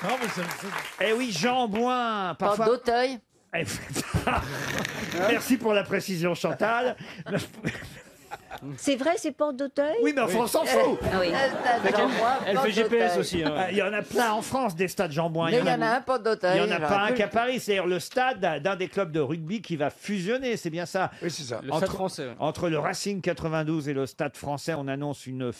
Non, mais c'est- Eh oui, Jean Bouin. Porte Parfois... d'Auteuil. Merci pour la précision, Chantal. C'est vrai, c'est Porte d'Auteuil? Oui, mais enfin, on s'en fout. Ah oui. Stade Jean Bouin, Elle Porte fait GPS d'Auteuil. aussi. hein. Il y en a plein en France, des stades Jean Bouin. Mais il y en a un, Porte Il d'Auteuil. n'y en a j'aurais pas un pu- qu'à Paris. C'est d'ailleurs le stade d'un des clubs de rugby qui va fusionner, c'est bien ça. Oui, c'est ça. Le stade français. ouais. Entre le Racing 92 et le Stade français, on annonce une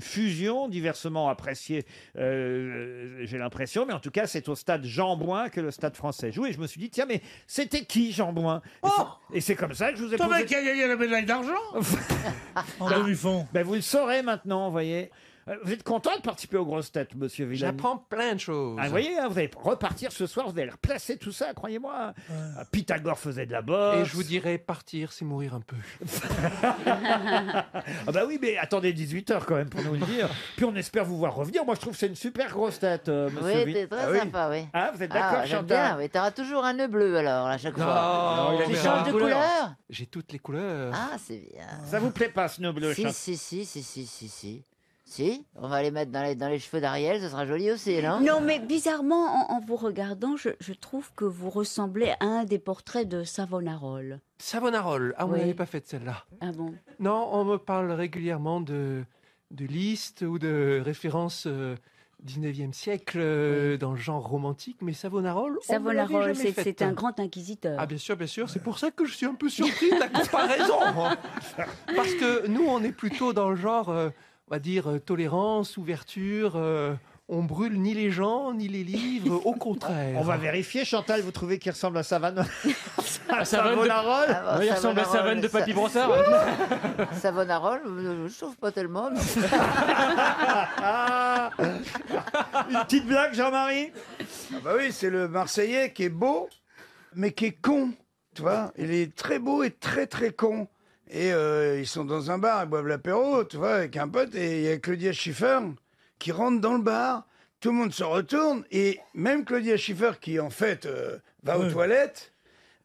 fusion diversement appréciée, j'ai l'impression, mais en tout cas, c'est au stade Jean Bouin que le stade français joue. Et je me suis dit, tiens, mais c'était qui Jean Bouin? Et c'est comme ça que je vous ai Ton posé... mec qui a gagné la médaille d'argent en demi-fond. Ben, vous le saurez maintenant, vous voyez. Vous êtes content de participer aux grosses têtes, monsieur Villani? J'apprends plein de choses. Ah, vous voyez, hein, vous allez repartir ce soir, vous allez replacer tout ça, croyez-moi. Pythagore faisait de la boxe. Et je vous dirais, partir, c'est mourir un peu. Ah bah oui, mais attendez 18h quand même pour nous le dire. Puis on espère vous voir revenir. Moi, je trouve que c'est une super grosse tête, monsieur Oui, Vill- t'es très Ah oui. sympa, oui. Ah, vous êtes d'accord, j'aime Chantal? bien, oui. T'auras toujours un nœud bleu, alors, à chaque fois. Non, Tu il a changes de des couleur? J'ai toutes les couleurs. Ah, c'est bien. Ça vous plaît pas, ce nœud bleu, Si, Chantal? si. Si, on va les mettre dans les cheveux d'Ariel, ce sera joli aussi, non? Non, mais bizarrement, en vous regardant, je trouve que vous ressemblez à un des portraits de Savonarole. Savonarole. Ah, on Oui. n'avait pas fait de celle-là. Ah bon? Non, on me parle régulièrement de listes ou de références 19e siècle dans le genre romantique, mais Savonarole, on me l'avait Savonarole, jamais faite. c'est un grand inquisiteur. Ah bien sûr, c'est pour ça que je suis un peu surpris de la comparaison. Hein. Parce que nous, on est plutôt dans le genre, on va dire, tolérance, ouverture, on brûle ni les gens, ni les livres, au contraire. On va vérifier, Chantal, vous trouvez qu'il ressemble à Savane... À Savonarole. Ah, bon, Il ressemble à Savonarole, Savane de ça- Papy Brossard. Savonarole, je trouve pas tellement. Une petite blague, Jean-Marie? Ah bah oui, c'est le Marseillais qui est beau, mais qui est con. Tu vois, il est très beau et très très con. Et ils sont dans un bar, ils boivent l'apéro, tu vois, avec un pote, et il y a Claudia Schiffer qui rentre dans le bar. Tout le monde se retourne, et même Claudia Schiffer, qui en fait va aux toilettes,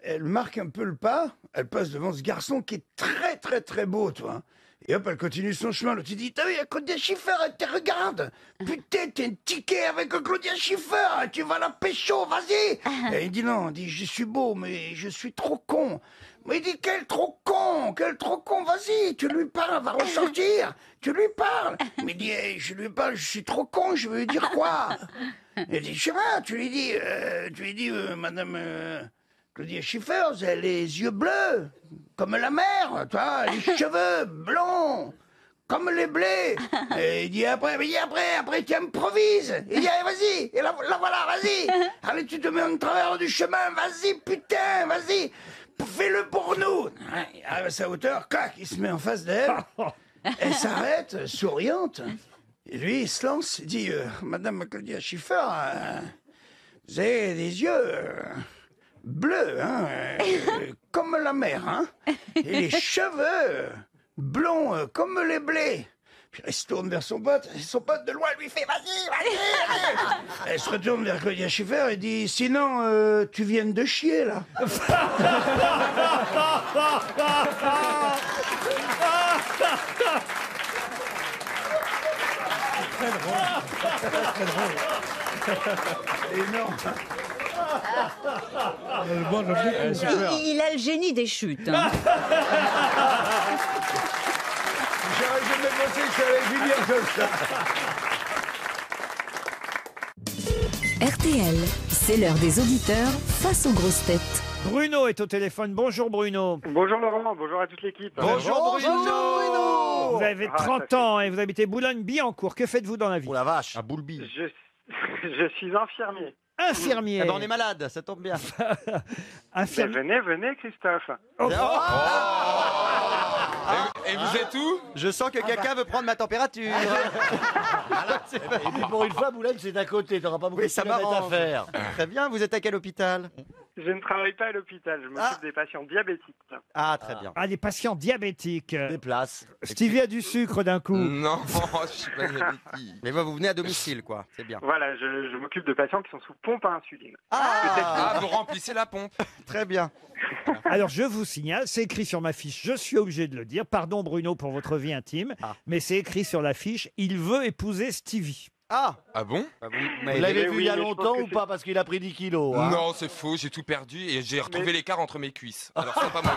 elle marque un peu le pas, elle passe devant ce garçon qui est très très très beau, tu vois. Et hop, elle continue son chemin. L'autre, il dit, t'as vu, il y a Claudia Schiffer, elle te regarde. Putain, t'es un ticket avec Claudia Schiffer, tu vas la pécho, vas-y. Et il dit, non, il dit, je suis beau, mais je suis trop con. Mais il dit, quel trop con, vas-y, tu lui parles, elle va ressortir, tu lui parles. Mais il dit, hey, je lui parle, je suis trop con, je veux lui dire quoi? Il dit, je sais pas, tu lui dis, madame Claudia Schiffer, elle a les yeux bleus, comme la mer, tu vois, les cheveux blonds, comme les blés. Et il dit après tu improvises. Il dit, allez, vas-y, et la voilà, vas-y. Allez, tu te mets en travers du chemin, vas-y, putain, vas-y. Fais-le pour nous. Il arrive à sa hauteur, clac, il se met en face d'elle. Elle s'arrête, souriante. Et lui, il se lance, il dit, madame Claudia Schiffer, vous avez des yeux bleus, hein, comme la mer, hein. Et les cheveux blond, comme les blés. Puis il se tourne vers son pote de loin lui fait vas-y, vas-y. Elle se retourne vers Claudia Schiffer et dit sinon, tu viens de chier là. Très drôle. Énorme. Il a le génie des chutes. Hein. J'aurais jamais pensé que ça allait finir comme ça. RTL, c'est l'heure des auditeurs face aux grosses têtes. Bruno est au téléphone. Bonjour Bruno. Bonjour Laurent, bonjour à toute l'équipe. Bonjour Bruno. Vous avez 30 ça ans et vous habitez Boulogne-Billancourt. Que faites-vous dans la vie? Oh la vache. À Boulby. Je suis infirmier. Infirmier. Eh ben, on est malade, ça tombe bien. Mais venez Christophe. Et vous êtes où? Je sens que quelqu'un veut prendre ma température. Et puis pour une fois, Boulogne, c'est à côté. T'auras pas beaucoup Oui, de ça kilomètres à m'arrange. faire. Très bien, vous êtes à quel hôpital? Je ne travaille pas à l'hôpital, je m'occupe des patients diabétiques. Ah, très bien. Ah, les patients diabétiques. Des places. Stevie a du sucre d'un coup. Non, je suis pas diabétique. Mais vous venez à domicile, quoi. C'est bien. Voilà, je m'occupe de patients qui sont sous pompe à insuline. Ah, vous remplissez la pompe. Très bien. Alors, je vous signale, c'est écrit sur ma fiche, je suis obligé de le dire. Pardon, Bruno, pour votre vie intime, mais c'est écrit sur la fiche, il veut épouser Stevie. Ah bon? Vous l'avez vu il y a longtemps ou pas? Parce qu'il a pris 10 kilos. Hein. Non, c'est faux, j'ai tout perdu et j'ai retrouvé l'écart entre mes cuisses. Alors, c'est pas mauvais.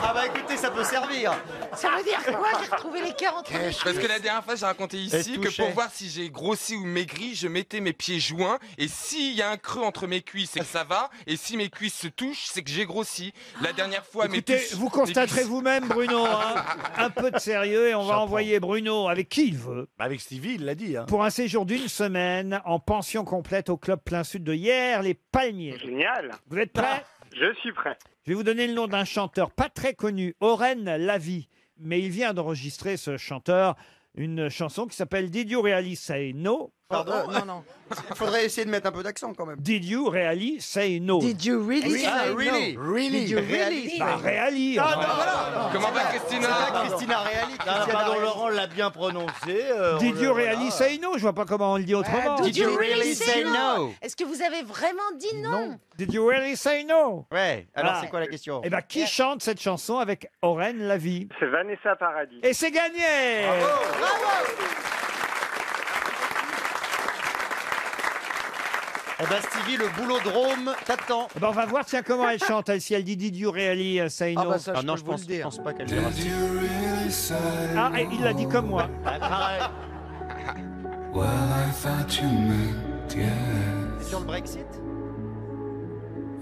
Ah bah écoutez, ça peut servir. Ça veut dire quoi? J'ai retrouvé l'écart entre les Parce que la dernière fois, j'ai raconté ici que touchait. pour voir si j'ai grossi ou maigri, je mettais mes pieds joints. Et s'il y a un creux entre mes cuisses, c'est que ça va. Et si mes cuisses se touchent, c'est que j'ai grossi. La dernière fois, Écoutez, vous constaterez vous-même, Bruno, hein, un peu de sérieux et on va envoyer Bruno avec qui il veut. Avec Stevie, il l'a dit. Hein. Pour un séjour d'une semaine en pension complète au club plein sud de Hyères, les Palmiers. Génial. Vous êtes prêts? Je suis prêt. Je vais vous donner le nom d'un chanteur pas très connu, Oren Lavie. Mais il vient d'enregistrer, ce chanteur, une chanson qui s'appelle Did You Really Say No? Pardon? Non. Il faudrait essayer de mettre un peu d'accent quand même. Did you really say no? Did you really say really? no? Really? Did you really? Bah, really. Ah, non, voilà. Comment va Christina? C'est pas Christina Reali. Pardon, Laurent l'a bien prononcé. Did you voilà. really say no? Je vois pas comment on le dit autrement. Did you really say no? Est-ce que vous avez vraiment dit non? Did you really say no? Ouais, alors Ah. c'est quoi la question? Eh ben, qui chante cette chanson avec Oren Lavie? C'est Vanessa Paradis. Et c'est gagné! Eh ben Stevie, le boulodrome t'attend. Eh ben, on va voir, tiens, comment elle chante, elle, si elle dit Did you really say no? Ah bah ça, Ah je non, peux je vous le pense dire. pas qu'elle dira ça. Ah, et il l'a dit comme moi. Pareil. C'est sur le Brexit?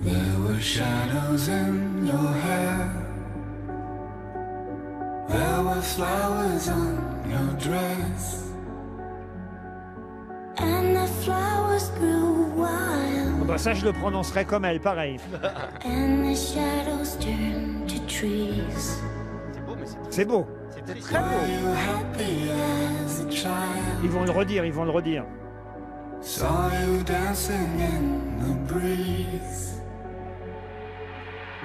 There were shadows in your hair. There were flowers on your dress. And the flowers grew wild, Ah bah, ça, je le prononcerai comme elle, pareil. and the shadows turned to trees. C'est beau, mais C'est beau. c'était très beau. Happy as a child. Ils vont le redire, ils vont le redire. Saw you dancing in the breeze.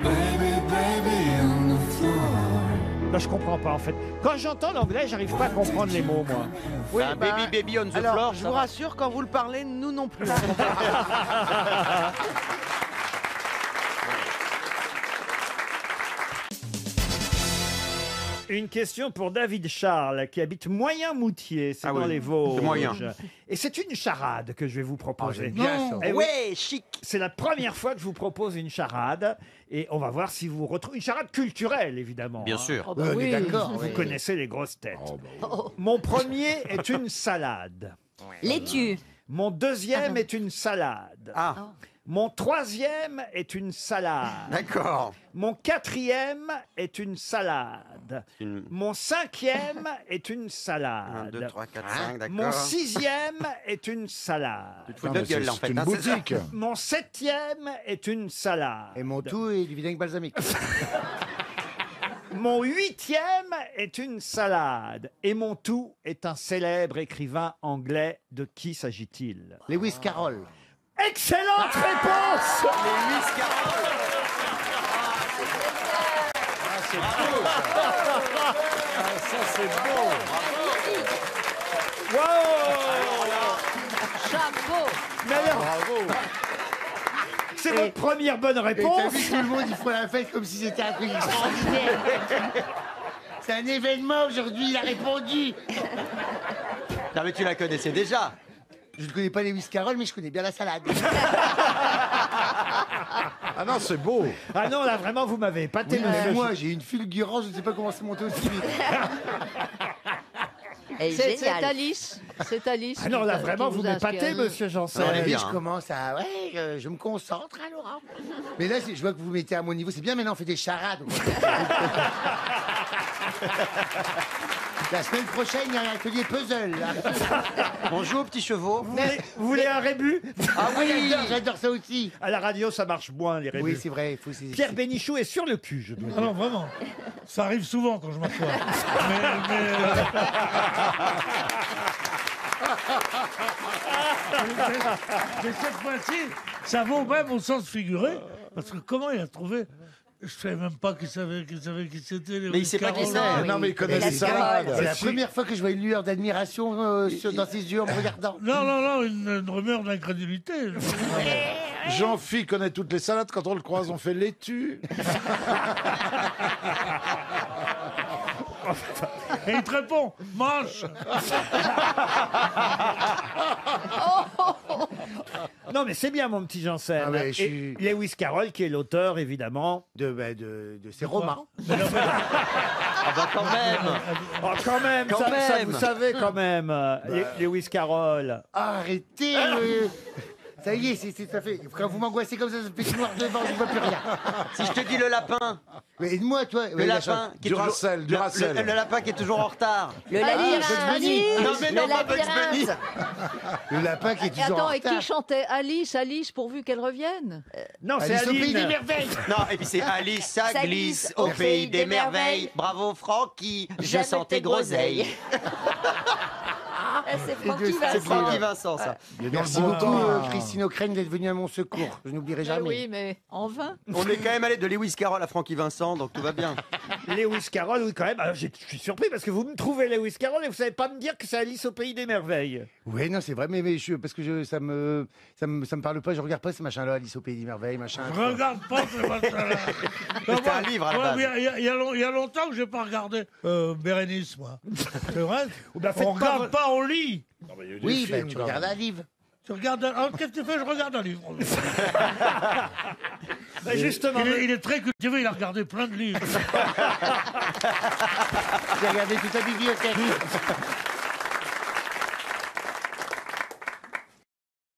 Baby, baby on the floor. Là, je comprends pas, en fait. Quand j'entends l'anglais, j'arrive pas à comprendre les mots, moi. Oui, Un bah, baby, baby on the alors, floor. je ça vous va. rassure, quand vous le parlez, nous non plus. Une question pour David Charles, qui habite Moyen-Moutier, c'est Ah dans oui, les Vosges. c'est moyen. Et c'est une charade que je vais vous proposer. j'aime bien ça. Eh oui, Ouais, chic. c'est la première fois que je vous propose une charade, et on va voir si vous retrouvez une charade culturelle, évidemment. Bien hein. sûr. Oh, bah On est oui. d'accord. Vous oui. connaissez les grosses têtes. Oh. Mon premier est une salade. Laitue. Mon deuxième est une salade. Ah, Mon troisième est une salade. d'accord. Mon quatrième est une salade. Une... Mon cinquième est une 1, salade. 2, 3, 4, 5, Mon d'accord. sixième est une salade. Tu te fous de notre gueule, là, en fait. C'est une hein, c'est ça boutique. Mon septième est une salade. Et mon tout est du vinaigre balsamique. Mon huitième est une salade. Et mon tout est un célèbre écrivain anglais. De qui s'agit-il? Lewis Carroll. Excellente réponse! c'est beau, ça. Ah, ça, c'est beau. Chapeau. Mais alors, Bravo. c'est votre première bonne Et t'as réponse. vu, tout le monde, ils font la fête comme si c'était un truc extraordinaire. C'est un événement aujourd'hui, il a répondu. Non, mais tu la connaissais déjà. Je ne connais pas les Carroll, mais je connais bien la salade. Ah non, c'est beau. Ah non, là, vraiment, vous m'avez épaté, monsieur. Moi, j'ai une fulgurance, je ne sais pas comment c'est monté aussi vite. C'est Alice. C'est Alice. Ah non, là, qui vraiment, vous vous m'épatez, inspire. monsieur Janssen. On est bien, Je hein. commence à... Ouais, je me concentre, hein, Laurent. Mais là, je vois que vous vous mettez à mon niveau. C'est bien, maintenant, on fait des charades. La semaine prochaine, il y a un atelier puzzle. Là. On joue aux petits chevaux. Vous voulez un rébut? Ah oui, j'adore ça aussi. À la radio, ça marche moins, les rébus. Oui, c'est vrai. Pierre Bénichou est sur le cul, je dois dire. Ah non, vraiment. Ça arrive souvent quand je m'assois. Mais cette fois-ci, ça vaut même au sens figuré. Parce que comment il a trouvé... Je savais même pas qu'il savait qui c'était. Mais il sait pas qui c'est. Non, mais il connaît les salades. C'est la première fois que je vois une lueur d'admiration dans ses yeux en me regardant. Non, une rumeur d'incrédulité. Jean-Phi connaît toutes les salades. Quand on le croise, on fait laitue. Et il te répond, mange. Non, mais c'est bien, mon petit Janssen. Ah ouais, Et Lewis Carroll, qui est l'auteur, évidemment. De ses romans. Ah bah quand même. Oh, quand même, Quand ça, même. vous savez, quand même, Lewis Carroll. Arrêtez. Ça y est, ça fait. Quand vous m'angoissez comme ça fait tout noir devant, je ne vois plus rien. Si je te dis le lapin. Mais aide-moi, toi. Le lapin qui est Duracell, toujours... Duracell. Le lapin qui est toujours en retard. Le labyrinthe. Non mais non, pas Bugs Bunny. Le lapin qui est Et toujours attends, en et qui retard. chantait Alice, pourvu qu'elle revienne? Non, c'est Alice au pays des Aline. merveilles. Non, et puis c'est Alice, ça glisse au pays des merveilles. Bravo Francky, je sens tes groseilles. C'est Francky Francky C'est Francky Vincent. Vincent, ça. Merci beaucoup, Christine O'Crane, d'être venue à mon secours. Je n'oublierai Mais jamais. oui, mais en vain. On est quand même allé de Lewis Carroll à Francky Vincent, donc tout va bien. Lewis Carroll, oui, quand même. Alors, je suis surpris parce que vous me trouvez Lewis Carroll et vous savez pas me dire que c'est Alice au pays des merveilles. Oui, non, c'est vrai, mais parce que ça me parle pas, je regarde pas ce machin-là, Alice au pays des merveilles, machin. Je regarde pas ce machin-là. C'était un livre à la base. Il y a longtemps que j'ai pas regardé Bérénice, moi. C'est vrai. bah, faites On pas regarde pas, on lit. Oui, ben, tu regardes un livre. Tu regardes un... Alors, qu'est-ce que tu fais? Je regarde un livre. Bah, justement. Il est très cultivé, il a regardé plein de livres. J'ai regardé toute la bibliothèque.